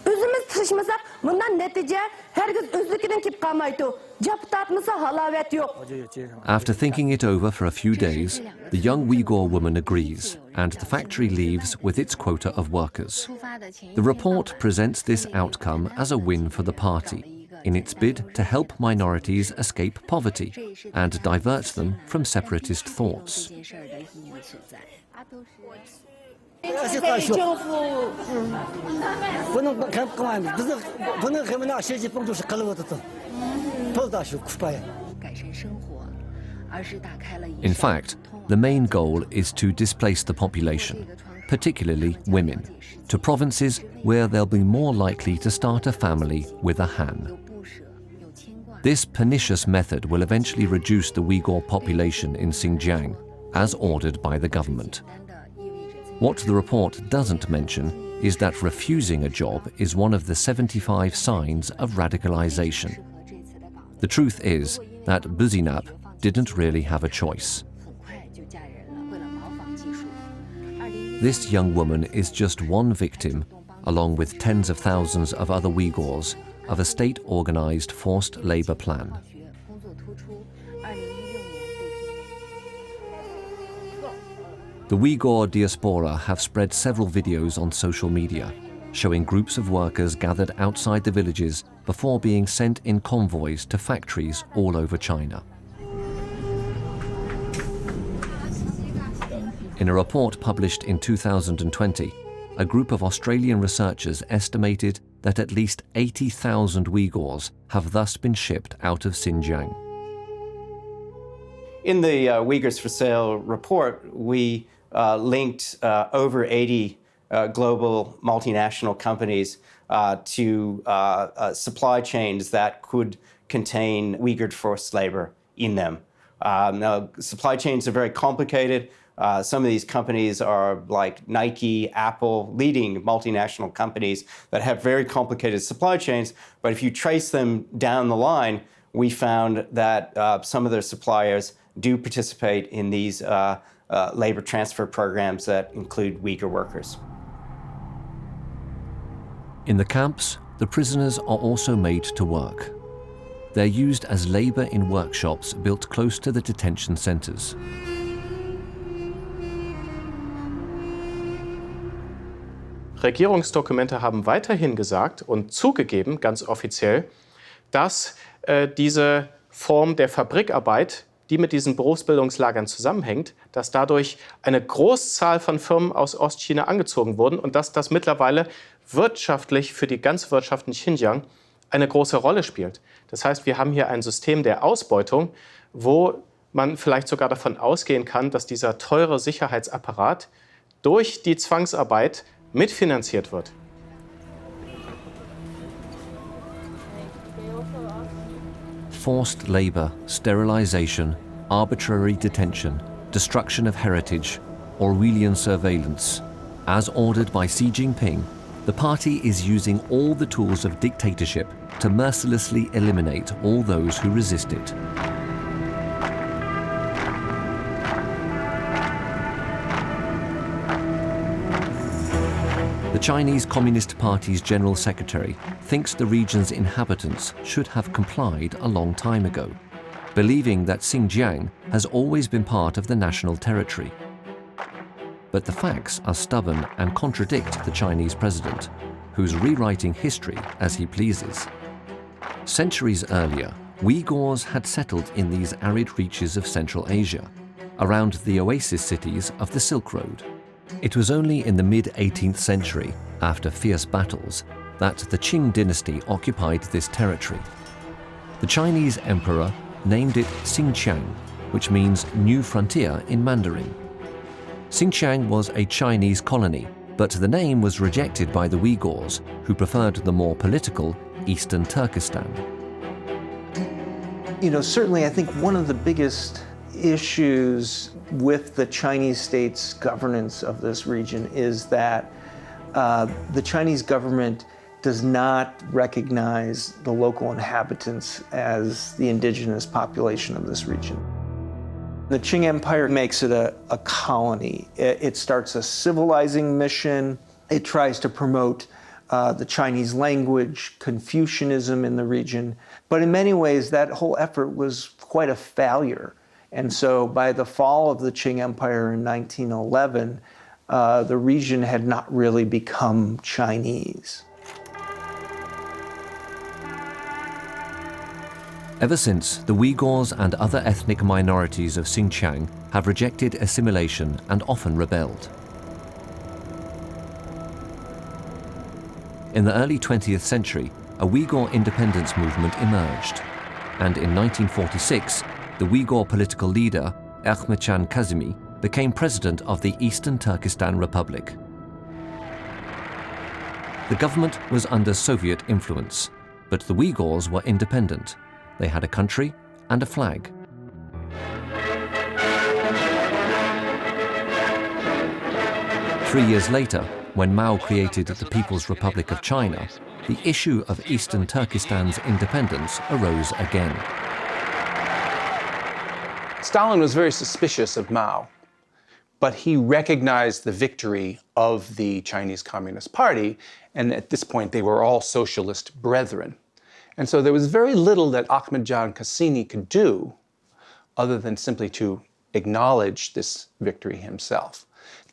Özümüz tırışmasak bundan netice herkes özlükten kip kalmaydı. Cap tatmasa halavet yok. After thinking it over for a few days, the young Uyghur woman agrees, and the factory leaves with its quota of workers. The report presents this outcome as a win for the party, in its bid to help minorities escape poverty and divert them from separatist thoughts. In fact, the main goal is to displace the population, particularly women, to provinces where they'll be more likely to start a family with a Han. This pernicious method will eventually reduce the Uyghur population in Xinjiang, as ordered by the government. What the report doesn't mention is that refusing a job is one of the 75 signs of radicalization. The truth is that Buzainap didn't really have a choice. This young woman is just one victim, along with tens of thousands of other Uyghurs, of a state-organized forced labor plan. The Uyghur diaspora have spread several videos on social media, showing groups of workers gathered outside the villages before being sent in convoys to factories all over China. In a report published in 2020, a group of Australian researchers estimated that at least 80,000 Uyghurs have thus been shipped out of Xinjiang. In the Uyghurs for Sale report, we linked over 80 global multinational companies to supply chains that could contain Uyghur forced labor in them. Now, supply chains are very complicated. Some of these companies are like Nike, Apple, leading multinational companies that have very complicated supply chains. But if you trace them down the line, we found that some of their suppliers do participate in these labor transfer programs that include Uyghur workers. In the camps, the prisoners are also made to work. They're used as labor in workshops built close to the detention centers. Regierungsdokumente haben weiterhin gesagt und zugegeben, ganz offiziell, dass diese Form der Fabrikarbeit, die mit diesen Berufsbildungslagern zusammenhängt, dass dadurch eine Großzahl von Firmen aus Ostchina angezogen wurden und dass das mittlerweile wirtschaftlich für die ganze Wirtschaft in Xinjiang eine große Rolle spielt. Das heißt, wir haben hier ein System der Ausbeutung, wo man vielleicht sogar davon ausgehen kann, dass dieser teure Sicherheitsapparat durch die Zwangsarbeit mitfinanziert wird. Forced labor, sterilization, arbitrary detention, destruction of heritage, Orwellian surveillance. As ordered by Xi Jinping, the party is using all the tools of dictatorship to mercilessly eliminate all those who resist it. The Chinese Communist Party's General Secretary thinks the region's inhabitants should have complied a long time ago, believing that Xinjiang has always been part of the national territory. But the facts are stubborn and contradict the Chinese president, who's rewriting history as he pleases. Centuries earlier, Uyghurs had settled in these arid reaches of Central Asia, around the oasis cities of the Silk Road. It was only in the mid-18th century, after fierce battles, that the Qing dynasty occupied this territory. The Chinese emperor named it Xinjiang, which means new frontier in Mandarin. Xinjiang was a Chinese colony, but the name was rejected by the Uyghurs, who preferred the more political Eastern Turkestan. Certainly I think one of the biggest issues with the Chinese state's governance of this region is that the Chinese government does not recognize the local inhabitants as the indigenous population of this region. The Qing Empire makes it a colony. It starts a civilizing mission. It tries to promote the Chinese language, Confucianism in the region. But in many ways, that whole effort was quite a failure. And so by the fall of the Qing Empire in 1911, the region had not really become Chinese. Ever since, the Uyghurs and other ethnic minorities of Xinjiang have rejected assimilation and often rebelled. In the early 20th century, a Uyghur independence movement emerged, and in 1946, the Uyghur political leader, Ahmadjan Kazemi, became president of the Eastern Turkestan Republic. The government was under Soviet influence, but the Uyghurs were independent. They had a country and a flag. Three years later, when Mao created the People's Republic of China, the issue of Eastern Turkestan's independence arose again. Stalin was very suspicious of Mao, but he recognized the victory of the Chinese Communist Party, and at this point they were all socialist brethren. And so there was very little that Ahmadjan Kazemi could do other than simply to acknowledge this victory himself.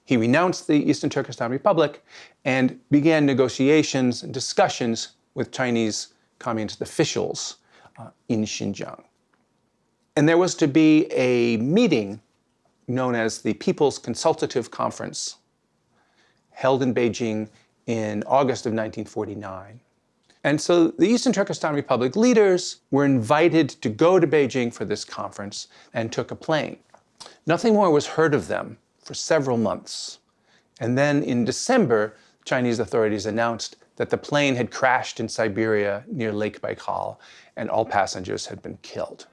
He renounced the Eastern Turkestan Republic and began negotiations and discussions with Chinese communist officials in Xinjiang. And there was to be a meeting known as the People's Consultative Conference, held in Beijing in August of 1949. And so the Eastern Turkestan Republic leaders were invited to go to Beijing for this conference and took a plane. Nothing more was heard of them for several months. And then in December, Chinese authorities announced that the plane had crashed in Siberia near Lake Baikal and all passengers had been killed.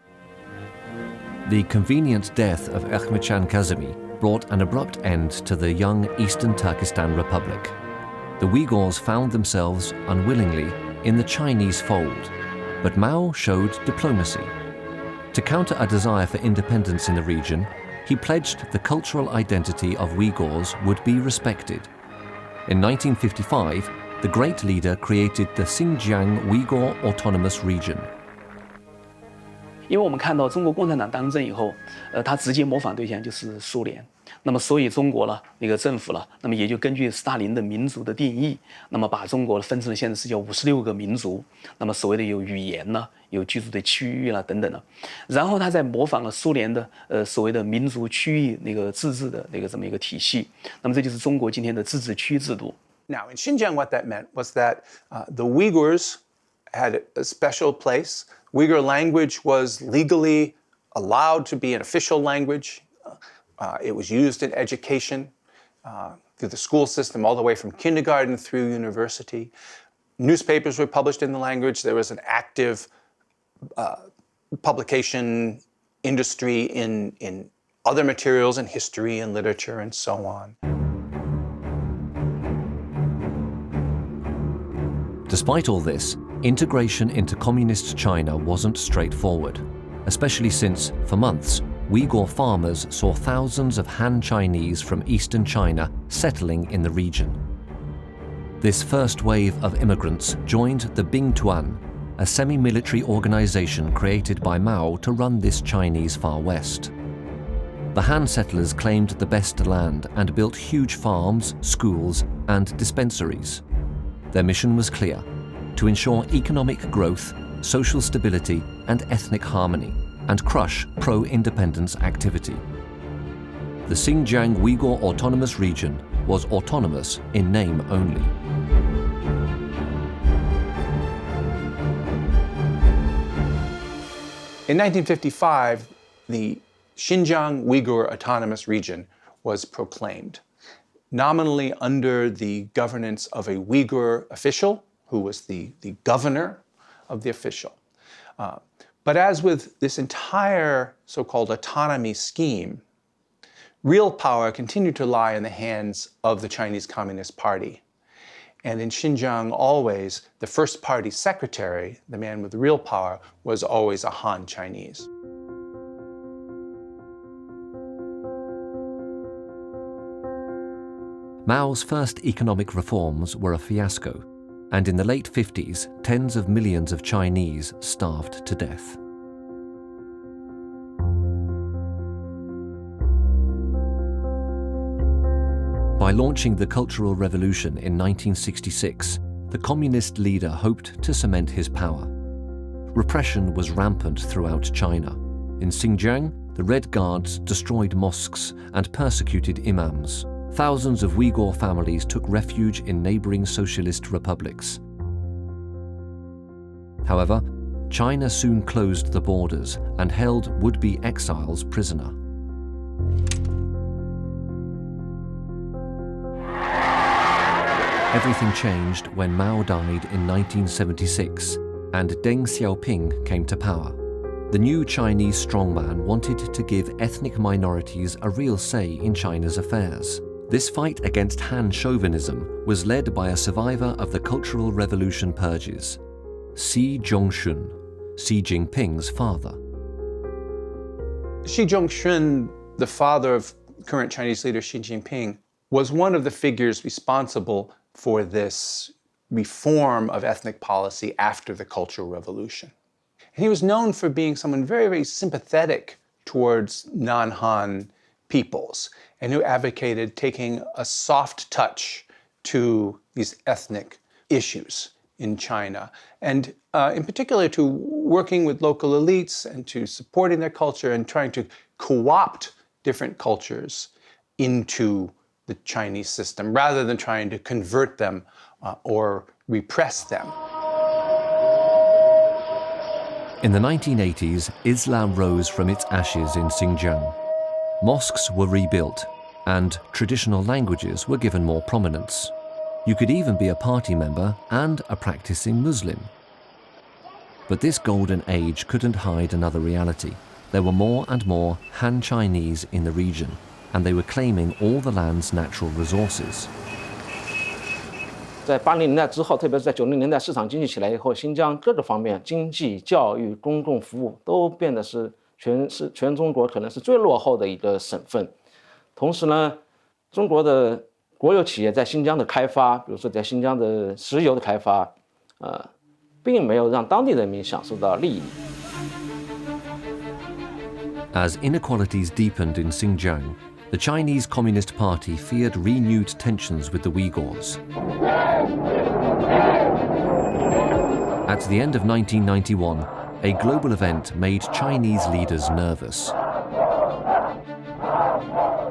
The convenient death of Ahmadjan Kazemi brought an abrupt end to the young Eastern Turkestan Republic. The Uyghurs found themselves unwillingly in the Chinese fold, but Mao showed diplomacy. To counter a desire for independence in the region, he pledged the cultural identity of Uyghurs would be respected. In 1955, the great leader created the Xinjiang Uyghur Autonomous Region. 因为我们看到中国共产党当政以后，他直接模仿对象就是苏联。那么，所以中国呢，那个政府呢，那么也就根据斯大林的民族的定义，那么把中国分成了现在是叫56个民族。那么所谓的有语言呢，有居住的区域啦等等的。然后他在模仿了苏联的所谓的民族区域那个自治的那个这么一个体系。那么这就是中国今天的自治区制度。Now, in Xinjiang, what that meant was that the Uyghurs had a special place. Uyghur language was legally allowed to be an official language. It was used in education through the school system all the way from kindergarten through university. Newspapers were published in the language. There was an active publication industry in other materials in history and literature and so on. Despite all this, integration into communist China wasn't straightforward, especially since, for months, Uyghur farmers saw thousands of Han Chinese from eastern China settling in the region. This first wave of immigrants joined the Bingtuan, a semi-military organization created by Mao to run this Chinese Far West. The Han settlers claimed the best land and built huge farms, schools, and dispensaries. Their mission was clear: to ensure economic growth, social stability, and ethnic harmony, and crush pro-independence activity. The Xinjiang Uyghur Autonomous Region was autonomous in name only. In 1955, the Xinjiang Uyghur Autonomous Region was proclaimed, nominally under the governance of a Uyghur official, who was the governor of the official. But as with this entire so-called autonomy scheme, real power continued to lie in the hands of the Chinese Communist Party. And in Xinjiang, always, the first party secretary, the man with real power, was always a Han Chinese. Mao's first economic reforms were a fiasco, and in the late 50s, tens of millions of Chinese starved to death. By launching the Cultural Revolution in 1966, the communist leader hoped to cement his power. Repression was rampant throughout China. In Xinjiang, the Red Guards destroyed mosques and persecuted imams. Thousands of Uyghur families took refuge in neighboring socialist republics. However, China soon closed the borders and held would-be exiles prisoner. Everything changed when Mao died in 1976 and Deng Xiaoping came to power. The new Chinese strongman wanted to give ethnic minorities a real say in China's affairs. This fight against Han chauvinism was led by a survivor of the Cultural Revolution purges, Xi Zhongxun, Xi Jinping's father. Xi Zhongxun, the father of current Chinese leader Xi Jinping, was one of the figures responsible for this reform of ethnic policy after the Cultural Revolution. And he was known for being someone very, very sympathetic towards non-Han peoples, and who advocated taking a soft touch to these ethnic issues in China, and in particular to working with local elites and to supporting their culture and trying to co-opt different cultures into the Chinese system rather than trying to convert them or repress them. In the 1980s, Islam rose from its ashes in Xinjiang. Mosques were rebuilt, and traditional languages were given more prominence. You could even be a party member and a practicing Muslim. But this golden age couldn't hide another reality. There were more and more Han Chinese in the region, and they were claiming all the land's natural resources. 在80年代之后，特别是在90年代市场经济起来以后，新疆各个方面，经济、教育、公共服务都变得是全中国可能是最落后的一个省份。同时呢，中国的国有企业在新疆的开发，比如说在新疆的石油的开发，并没有让当地人民享受到利益。As inequalities deepened in Xinjiang, the Chinese Communist Party feared renewed tensions with the Uyghurs. At the end of 1991, a global event made Chinese leaders nervous.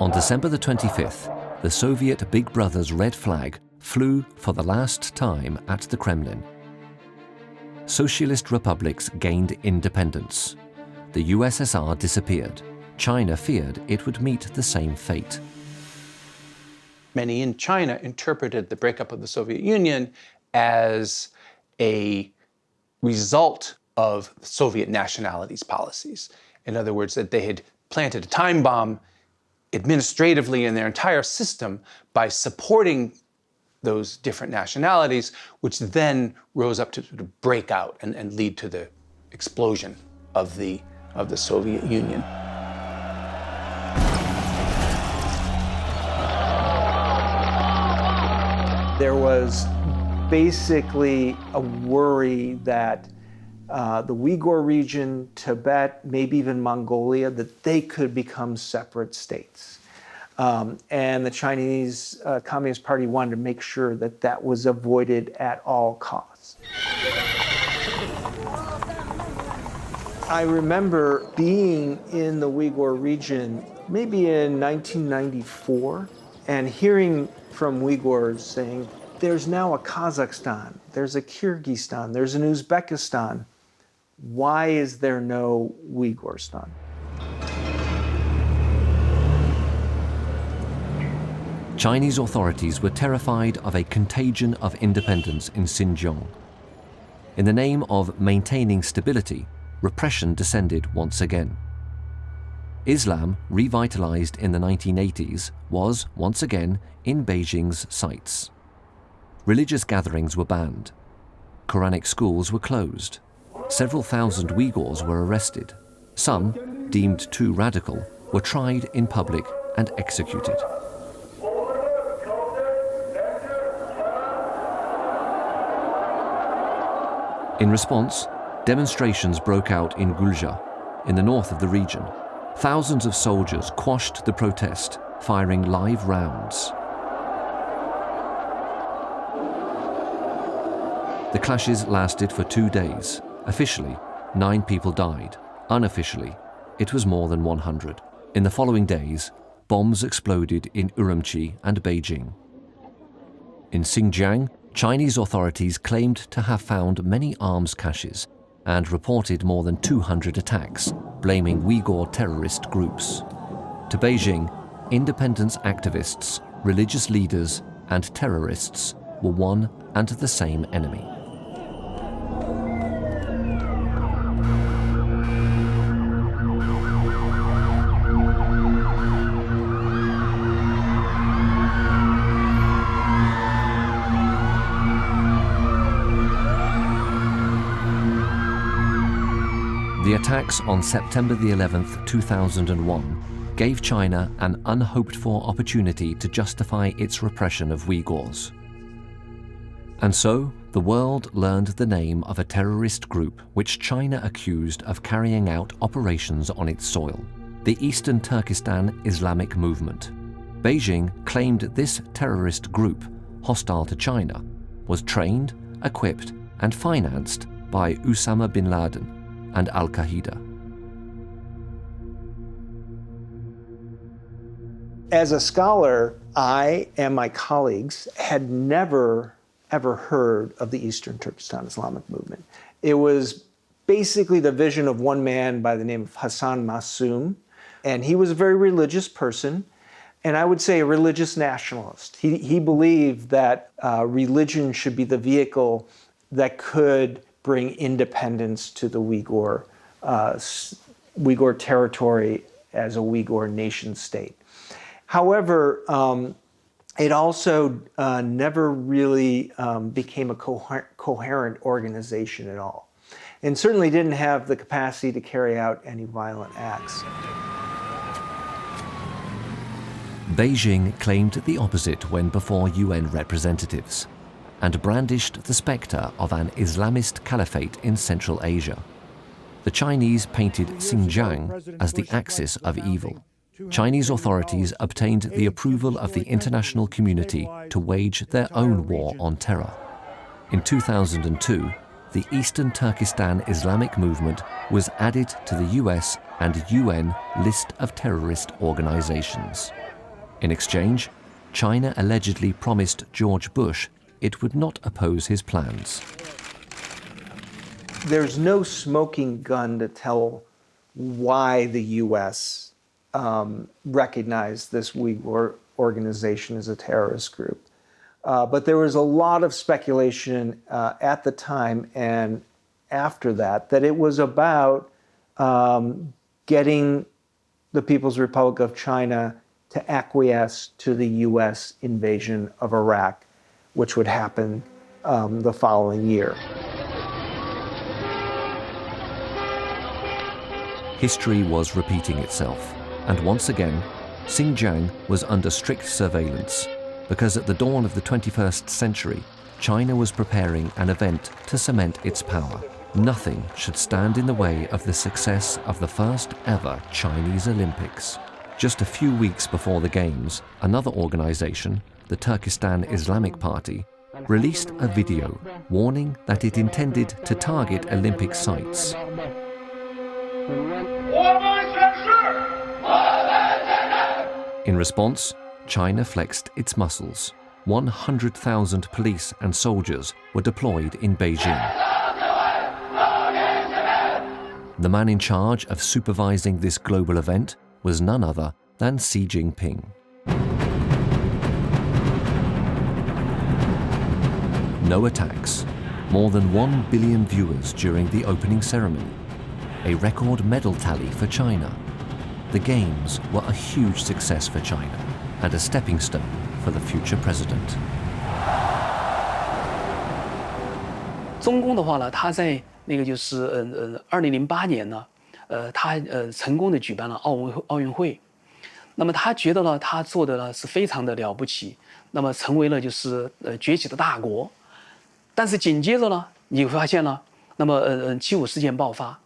On December the 25th, the Soviet Big Brother's red flag flew for the last time at the Kremlin. Socialist republics gained independence. The USSR disappeared. China feared it would meet the same fate. Many in China interpreted the breakup of the Soviet Union as a result of Soviet nationalities policies. In other words, that they had planted a time bomb administratively in their entire system by supporting those different nationalities, which then rose up to sort of break out and lead to the explosion of the Soviet Union. There was basically a worry that the Uyghur region, Tibet, maybe even Mongolia, that they could become separate states. And the Chinese Communist Party wanted to make sure that that was avoided at all costs. I remember being in the Uyghur region maybe in 1994 and hearing from Uyghurs saying, there's now a Kazakhstan, there's a Kyrgyzstan, there's an Uzbekistan. Why is there no Uyghurstan? Chinese authorities were terrified of a contagion of independence in Xinjiang. In the name of maintaining stability, repression descended once again. Islam, revitalized in the 1980s, was once again in Beijing's sights. Religious gatherings were banned. Quranic schools were closed. Several thousand Uyghurs were arrested. Some, deemed too radical, were tried in public and executed. In response, demonstrations broke out in Gulja, in the north of the region. Thousands of soldiers quashed the protest, firing live rounds. The clashes lasted for 2 days. Officially, 9 people died. Unofficially, it was more than 100. In the following days, bombs exploded in Urumqi and Beijing. In Xinjiang, Chinese authorities claimed to have found many arms caches and reported more than 200 attacks, blaming Uyghur terrorist groups. To Beijing, independence activists, religious leaders, and terrorists were one and the same enemy. The attacks on September the 11th, 2001 gave China an unhoped-for opportunity to justify its repression of Uyghurs. And so, the world learned the name of a terrorist group which China accused of carrying out operations on its soil, the Eastern Turkestan Islamic Movement. Beijing claimed this terrorist group, hostile to China, was trained, equipped, and financed by Osama bin Laden and Al-Qaeda. As a scholar, I and my colleagues had never, ever heard of the Eastern Turkestan Islamic Movement. It was basically the vision of one man by the name of Hassan Massoum, and he was a very religious person, and I would say a religious nationalist. He believed that religion should be the vehicle that could bring independence to the Uyghur territory as a Uyghur nation state. However, it also never really became a coherent organization at all. and certainly didn't have the capacity to carry out any violent acts. Beijing claimed the opposite when before UN representatives, and brandished the spectre of an Islamist caliphate in Central Asia. The Chinese painted Xinjiang as the axis of evil. Chinese authorities obtained the approval of the international community to wage their own war on terror. In 2002, the Eastern Turkestan Islamic movement was added to the US and UN list of terrorist organizations. In exchange, China allegedly promised George Bush it would not oppose his plans. There's no smoking gun to tell why the US recognized this Uyghur organization as a terrorist group. But there was a lot of speculation at the time and after that it was about getting the People's Republic of China to acquiesce to the US invasion of Iraq, which would happen the following year. History was repeating itself, and once again, Xinjiang was under strict surveillance, because at the dawn of the 21st century, China was preparing an event to cement its power. Nothing should stand in the way of the success of the first ever Chinese Olympics. Just a few weeks before the Games, another organization, the Turkestan Islamic Party, released a video warning that it intended to target Olympic sites. In response, China flexed its muscles. 100,000 police and soldiers were deployed in Beijing. The man in charge of supervising this global event was none other than Xi Jinping. No attacks, more than 1 billion viewers during the opening ceremony, a record medal tally for China. The Games were a huge success for China and a stepping stone for the future president. 中共的话呢，他在那个就是2008年呢，他成功的举办了奥运会。那么他觉得呢，他做的呢是非常的了不起，那么成为了就是崛起的大国。但是紧接着呢，你会发现呢，那么75事件爆发，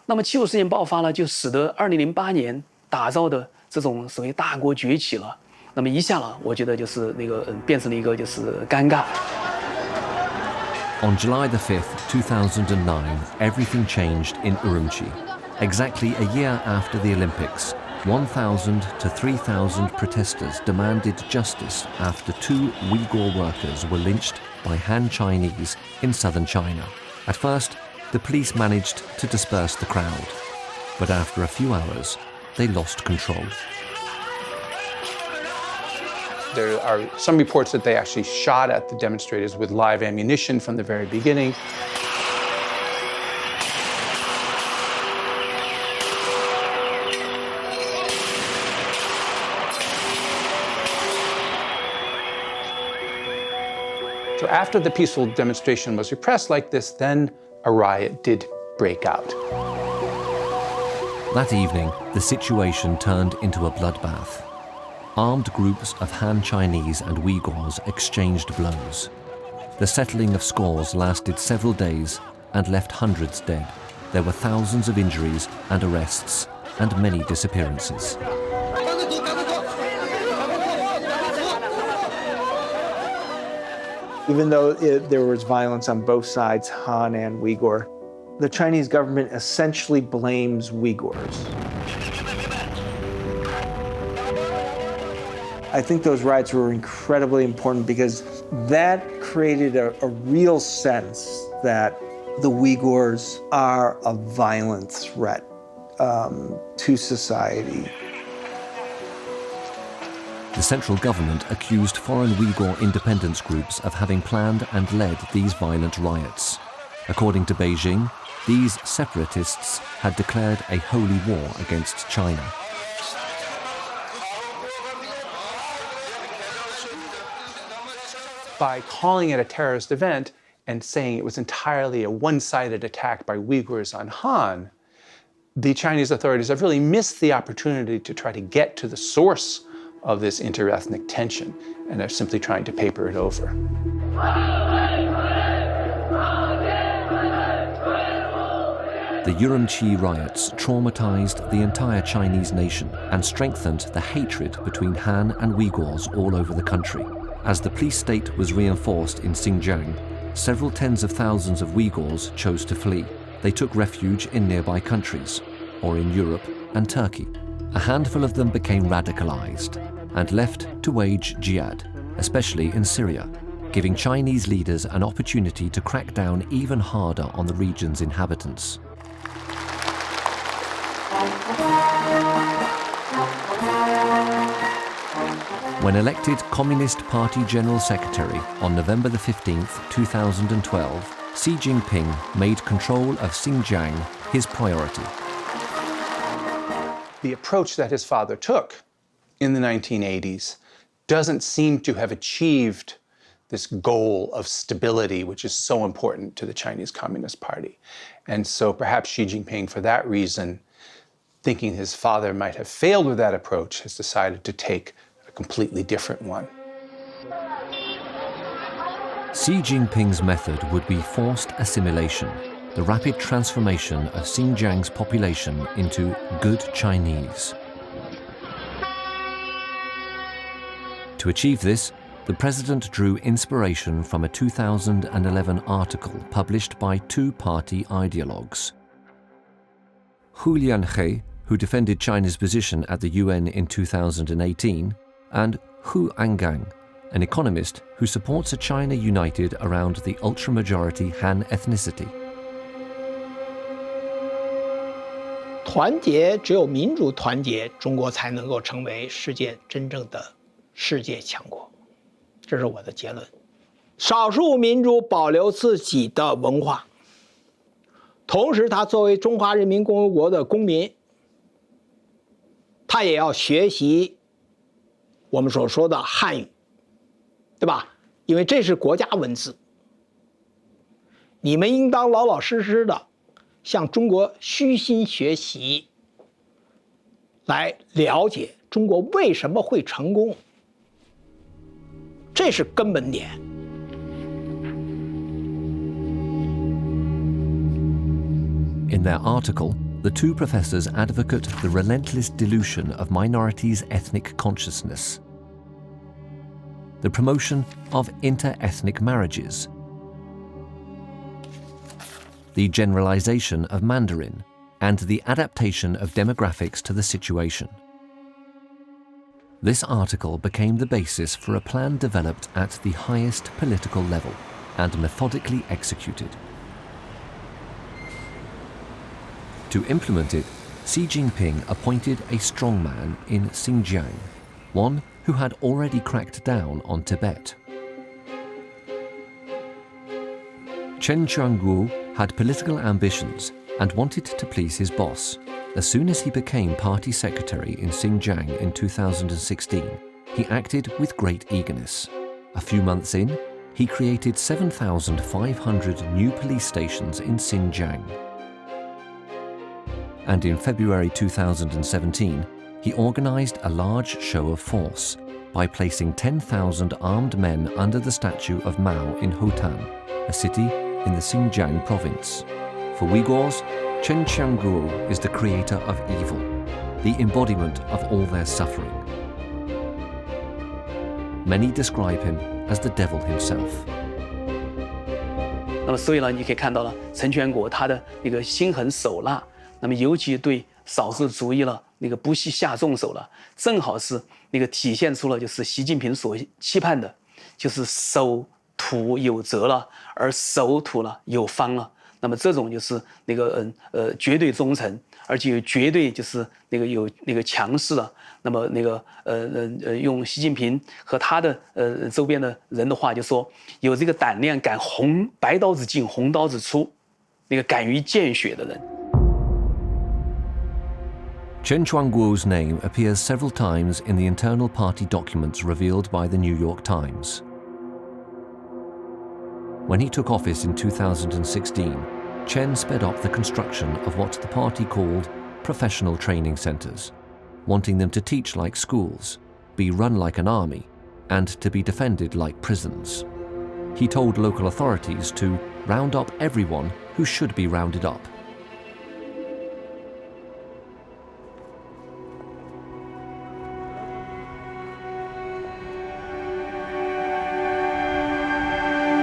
那么75事件爆发呢，就使得2008年打造的这种所谓大国崛起了。那么一下呢，我觉得就是那个变成了一个就是尴尬。On July the 5th, 2009, everything changed in Urumqi. Exactly a year after the Olympics, 1,000 to 3,000 protesters demanded justice after 2 Uyghur workers were lynched by Han Chinese in southern China. At first, the police managed to disperse the crowd, but after a few hours, they lost control. There are some reports that they actually shot at the demonstrators with live ammunition from the very beginning. So after the peaceful demonstration was repressed like this, then a riot did break out. That evening, the situation turned into a bloodbath. Armed groups of Han Chinese and Uyghurs exchanged blows. The settling of scores lasted several days and left hundreds dead. There were thousands of injuries and arrests and many disappearances. Even though there was violence on both sides, Han and Uyghur, the Chinese government essentially blames Uyghurs. I think those riots were incredibly important because that created a real sense that the Uyghurs are a violent threat to society. The central government accused foreign Uyghur independence groups of having planned and led these violent riots. According to Beijing, these separatists had declared a holy war against China. By calling it a terrorist event, and saying it was entirely a one-sided attack by Uyghurs on Han, the Chinese authorities have really missed the opportunity to try to get to the source of this interethnic tension, and are simply trying to paper it over. The Urumqi riots traumatized the entire Chinese nation and strengthened the hatred between Han and Uyghurs all over the country. As the police state was reinforced in Xinjiang, several tens of thousands of Uyghurs chose to flee. They took refuge in nearby countries, or in Europe and Turkey. A handful of them became radicalized and left to wage jihad, especially in Syria, giving Chinese leaders an opportunity to crack down even harder on the region's inhabitants. When elected Communist Party General Secretary on November 15, 2012, Xi Jinping made control of Xinjiang his priority. The approach that his father took in the 1980s doesn't seem to have achieved this goal of stability, which is so important to the Chinese Communist Party. And so perhaps Xi Jinping, for that reason, thinking his father might have failed with that approach, has decided to take a completely different one. Xi Jinping's method would be forced assimilation, the rapid transformation of Xinjiang's population into good Chinese. To achieve this, the president drew inspiration from a 2011 article published by two party ideologues. Hu Lianhe, who defended China's position at the UN in 2018, and Hu Angang, an economist who supports a China united around the ultra-majority Han ethnicity. 团结，只有民主团结，中国才能够成为世界真正的世界强国。这是我的结论。少数民族保留自己的文化，同时他作为中华人民共和国的公民，他也要学习我们所说的汉语，对吧？因为这是国家文字。你们应当老老实实的向中国虚心学习，来了解中国为什么会成功，这是根本点。In their article, the two professors advocate the relentless dilution of minorities' ethnic consciousness, the promotion of inter-ethnic marriages, the generalization of Mandarin, and the adaptation of demographics to the situation. This article became the basis for a plan developed at the highest political level and methodically executed. To implement it, Xi Jinping appointed a strongman in Xinjiang, one who had already cracked down on Tibet. Chen Quanguo had political ambitions and wanted to please his boss. As soon as he became party secretary in Xinjiang in 2016, he acted with great eagerness. A few months in, he created 7,500 new police stations in Xinjiang. And in February 2017, he organized a large show of force by placing 10,000 armed men under the statue of Mao in Hotan, a city in the Xinjiang province. For Uyghurs, Chen Quanguo is the creator of evil, the embodiment of all their suffering. Many describe him as the devil himself. 那么，所以呢，你可以看到了陈全国他的那个心狠手辣，那么尤其对少数族裔了那个不惜下重手了，正好是那个体现出了就是习近平所期盼的，就是守土有责了，而守土了有方了。那么这种就是那个绝对忠诚，而且有绝对就是那个有那个强势了。那么那个用习近平和他的周边的人的话就说，有这个胆量敢白刀子进红刀子出，那个敢于见血的人。Chen Quanguo's name appears several times in the internal party documents revealed by the New York Times. When he took office in 2016, Chen sped up the construction of what the party called professional training centres, wanting them to teach like schools, be run like an army, and to be defended like prisons. He told local authorities to round up everyone who should be rounded up.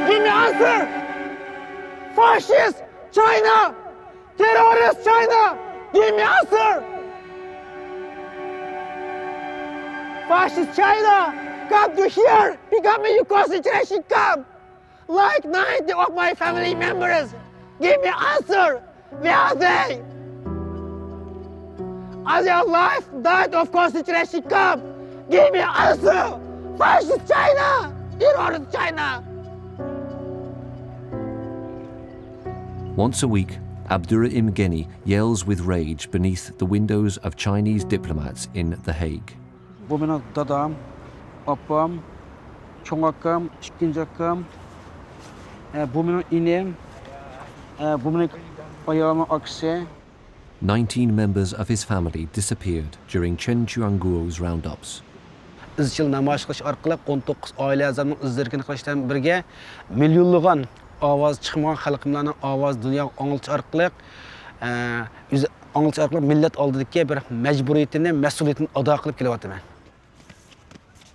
Give me answer! Fascist China! Terrorist China! Give me answer! Fascist China! Come to here! Become a concentration camp! Like 90 of my family members! Give me answer! Where are they? Are they alive? Died of concentration camp? Give me answer! Fascist China! Terrorist China! Once a week, Abdurrahim Gheni yells with rage beneath the windows of Chinese diplomats in The Hague. Bu mening dadam, opam, cho'ng akam, ikkinchi akam, bu mening inem, bu mening ayolning akasi. 19 members of his family disappeared during Chen Chuangguo's roundups. Izchil namoyish qilish orqali 19 oila a'zosining izlarini qilishdan birga millionlagan ovoz chiqmagan xalqimlarning ovoz dunyoga anglitish orqali anglitish orqali millat oldidagi bir majburiyatini, mas'uliyatini ado qilib kelyapman.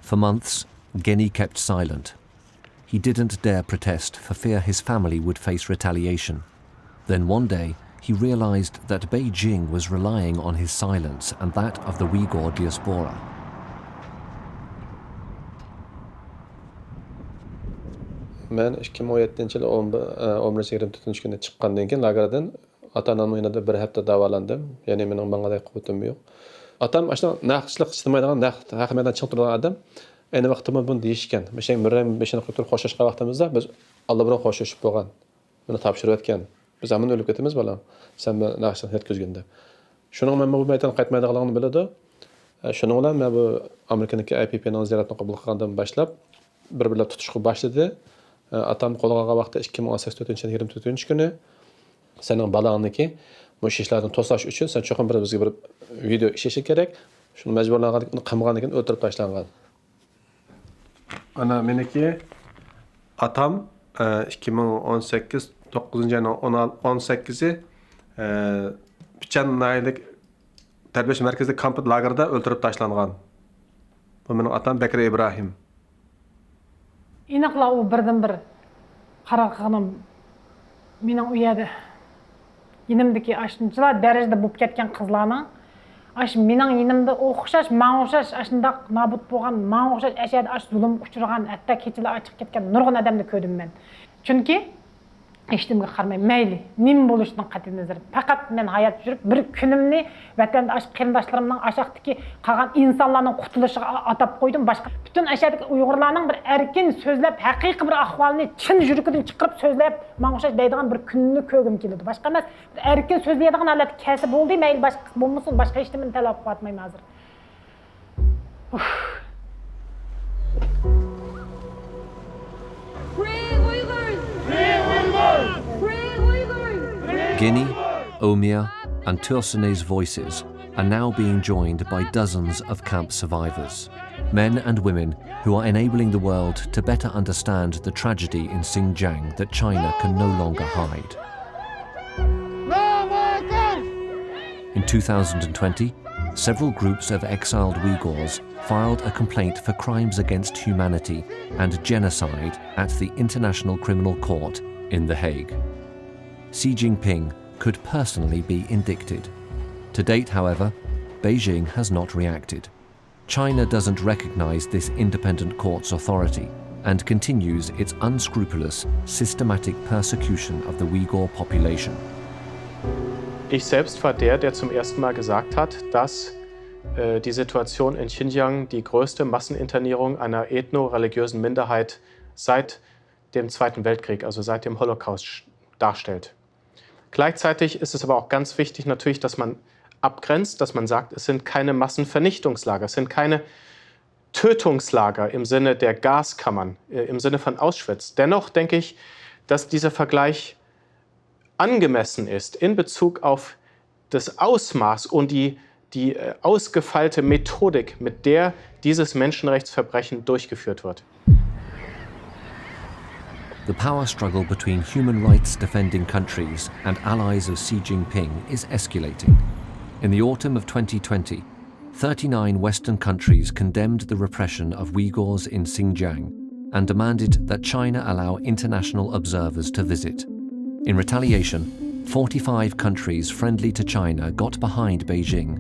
For months, Gheni kept silent. He didn't dare protest for fear his family would face retaliation. Then one day, he realized that Beijing was relying on his silence and that of the Uyghur diaspora. Men 2017-yil 11-24 kuni chiqqandan keyin lagerdan ota-onamning yanada bir hafta davolandim. Ya'ni mening bunday quwwatim yo'q. Otam ashuna naqshlik istamaydigan, haqimdan chiqib turgan odam. Ayni vaqtda buni deyishgan. Meshan Mirram beshini qilib qo'shishga vaqtimizda biz Alloh bilan qo'shishib bo'lgan. Buni topshirib o'tgan. Biz ham o'lib ketamiz bolam. Sen naqshlik yetkazganda. Shuning men bu maydan qaytmaydiganligini biladi. Shuning bilan men bu Amerikaniki IPP'ning ziyoratini qabul qilgandan boshlab bir-birlab tutishga boshladi. Atam qo'lga vaqtda 2018-24 kuni sening balangniki bu ishlarni to'sash uchun sen cho'qim bizga bir video ishlashi kerak. Shuni majburlangan, uni qamag'andan keyin o'ldirib tashlangan. Ana meniki atam 2018 9-ayning 18-i Pichan naylik tarbiyash markazida kamp lagerda o'ldirib tashlangan. Bu mening atam Bakir Ibrahim. İnaqla o birden-bir qaraqığınım mening uyada yenimdeki aşınçılar derecede bo'lib ketgan qizlarning aş mening yenimda o'xshash, menga o'xshash ashundaq nobud bo'lgan, menga o'xshash ashada ash zulm uchragan, hatto kechalar ochiq ketgan nurg'un odamni ko'rdim men. Chunki eştimge qarmay mayli nim bo'lishdan qat'iy nazar faqat men hayot yurib bir kunimni vatandosh qarindoshlarimning ashaqdagi qolgan insonlarning qutulishiga atab qo'ydim. Boshqa butun ashadagi Uyg'urlarning bir erkin so'zlab haqiqiy bir ahvolni chin yurikidan chiqarib so'zlab menga o'xshash deydigan bir kunni ko'rgim keladi. Boshqa emas, erkin so'zlaydigan holat kasb bo'ldi, mayli boshqa bo'lmasin, boshqa hech nimani talab qilmayman hozir. Gheni, Omia, and Tursunay's voices are now being joined by dozens of camp survivors, men and women who are enabling the world to better understand the tragedy in Xinjiang that China can no longer hide. In 2020, several groups of exiled Uyghurs filed a complaint for crimes against humanity and genocide at the International Criminal Court in The Hague. Xi Jinping could personally be indicted. To date, however, Beijing has not reacted. China doesn't recognize this independent court's authority and continues its unscrupulous, systematic persecution of the Uyghur population. Ich selbst war der zum ersten Mal gesagt hat, dass die Situation in Xinjiang die größte Masseninternierung einer ethno-religiösen Minderheit seit dem Zweiten Weltkrieg, also seit dem Holocaust, darstellt. Gleichzeitig ist es aber auch ganz wichtig natürlich, dass man abgrenzt, dass man sagt, es sind keine Massenvernichtungslager, es sind keine Tötungslager im Sinne der Gaskammern, im Sinne von Auschwitz. Dennoch denke ich, dass dieser Vergleich angemessen ist in Bezug auf das Ausmaß und die ausgefeilte Methodik, mit der dieses Menschenrechtsverbrechen durchgeführt wird. The power struggle between human rights defending countries and allies of Xi Jinping is escalating. In the autumn of 2020, 39 Western countries condemned the repression of Uyghurs in Xinjiang and demanded that China allow international observers to visit. In retaliation, 45 countries friendly to China got behind Beijing.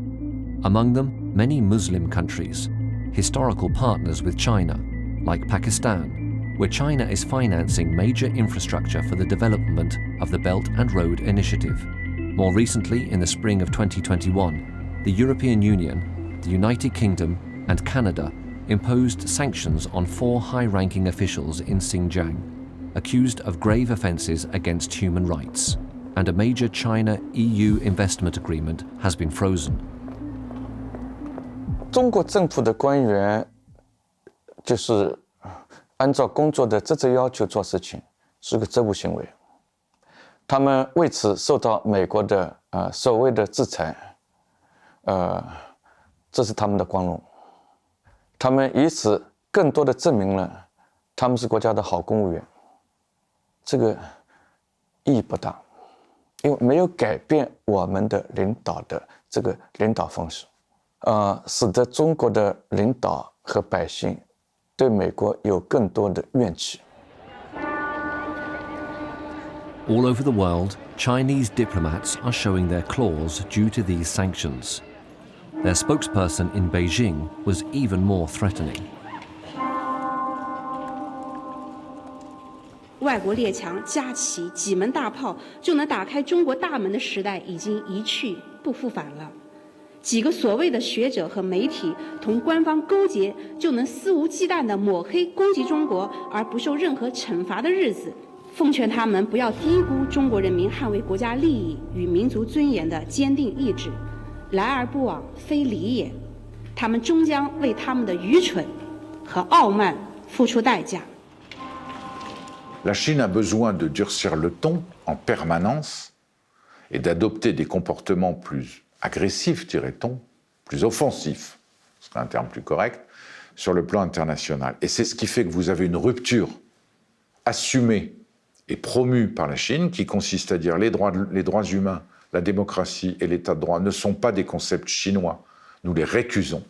Among them, many Muslim countries, historical partners with China, like Pakistan, where China is financing major infrastructure for the development of the Belt and Road Initiative. More recently, in the spring of 2021, the European Union, the United Kingdom, and Canada imposed sanctions on 4 high-ranking officials in Xinjiang, accused of grave offences against human rights, and a major China-EU investment agreement has been frozen. 中国政府的官员就是按照工作的职责要求做事情，是个职务行为。他们为此受到美国的所谓的制裁，这是他们的光荣。他们以此更多的证明了他们是国家的好公务员。这个意义不大，因为没有改变我们的领导的这个领导方式，使得中国的领导和百姓对美国有更多的怨气。All over the world, Chinese diplomats are showing their claws due to these sanctions. Their spokesperson in Beijing was even more threatening. 外国列强架起几门大炮就能打开中国大门的时代已经一去不复返了。几个所谓的学者和媒体同官方勾结，就能肆无忌惮地抹黑攻击中国而不受任何惩罚的日子，奉劝他们不要低估中国人民捍卫国家利益与民族尊严的坚定意志。来而不往非礼也，他们终将为他们的愚蠢和傲慢付出代价。La Chine a besoin de durcir le ton en permanence et d'adopter des comportements plus agressifs, dirait-on, plus offensifs, ce serait un terme plus correct, sur le plan international. Et c'est ce qui fait que vous avez une rupture assumée et promue par la Chine qui consiste à dire les droits humains, la démocratie et l'état de droit ne sont pas des concepts chinois, nous les récusons.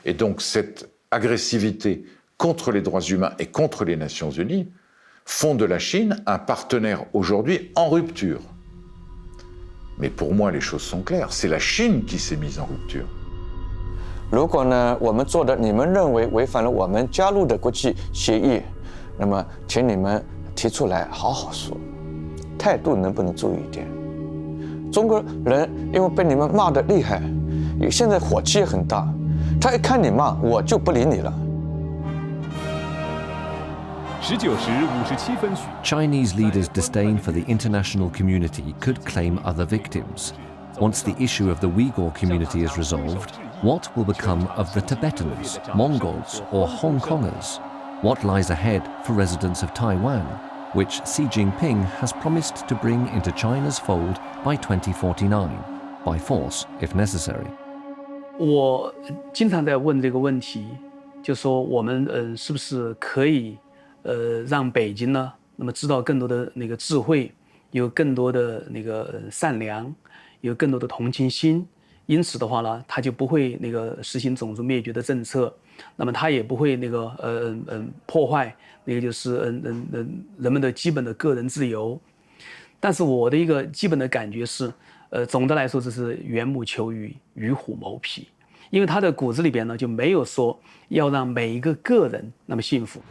Et donc cette agressivité contre les droits humains et contre les Nations Unies font de la Chine un partenaire aujourd'hui en rupture. Mais pour moi, les choses sont claires, c'est la Chine qui s'est mise en rupture. 如果呢，我们做的你们认为违反了我们加入的国际协议，那么请你们提出来好好说，态度能不能注意一点？中国人因为被你们骂得厉害，现在火气也很大，他一看你骂，我就不理你了。Chinese leaders' disdain for the international community could claim other victims. Once the issue of the Uyghur community is resolved, what will become of the Tibetans, Mongols, or Hong Kongers? What lies ahead for residents of Taiwan, which Xi Jinping has promised to bring into China's fold by 2049, by force if necessary? 我经常在问这个问题，就说我们是不是可以让北京呢，那么知道更多的那个智慧，有更多的那个善良，有更多的同情心，因此的话呢，他就不会那个实行种族灭绝的政策，那么他也不会那个破坏那个就是人们的基本的个人自由。但是我的一个基本的感觉是，总的来说这是缘木求鱼，与虎谋皮，因为他的骨子里边呢就没有说要让每一个个人那么幸福。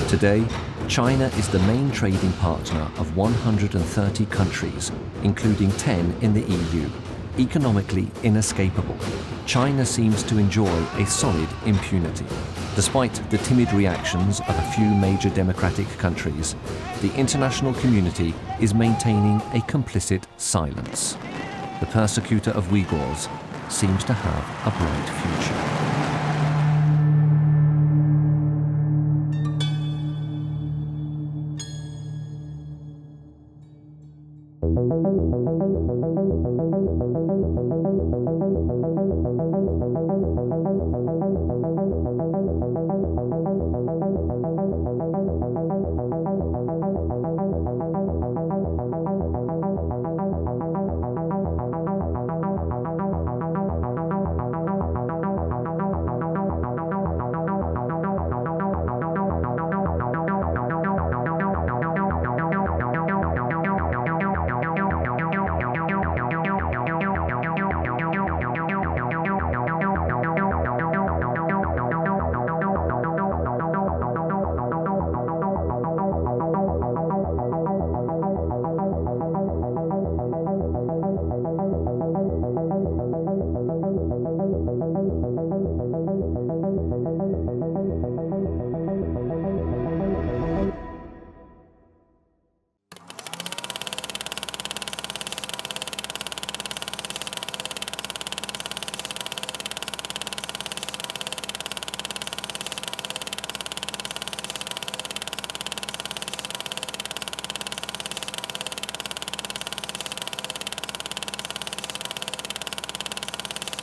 Today, China is the main trading partner of 130 countries, including 10 in the EU. Economically inescapable, China seems to enjoy a solid impunity. Despite the timid reactions of a few major democratic countries, the international community is maintaining a complicit silence. The persecutor of Uyghurs seems to have a bright future.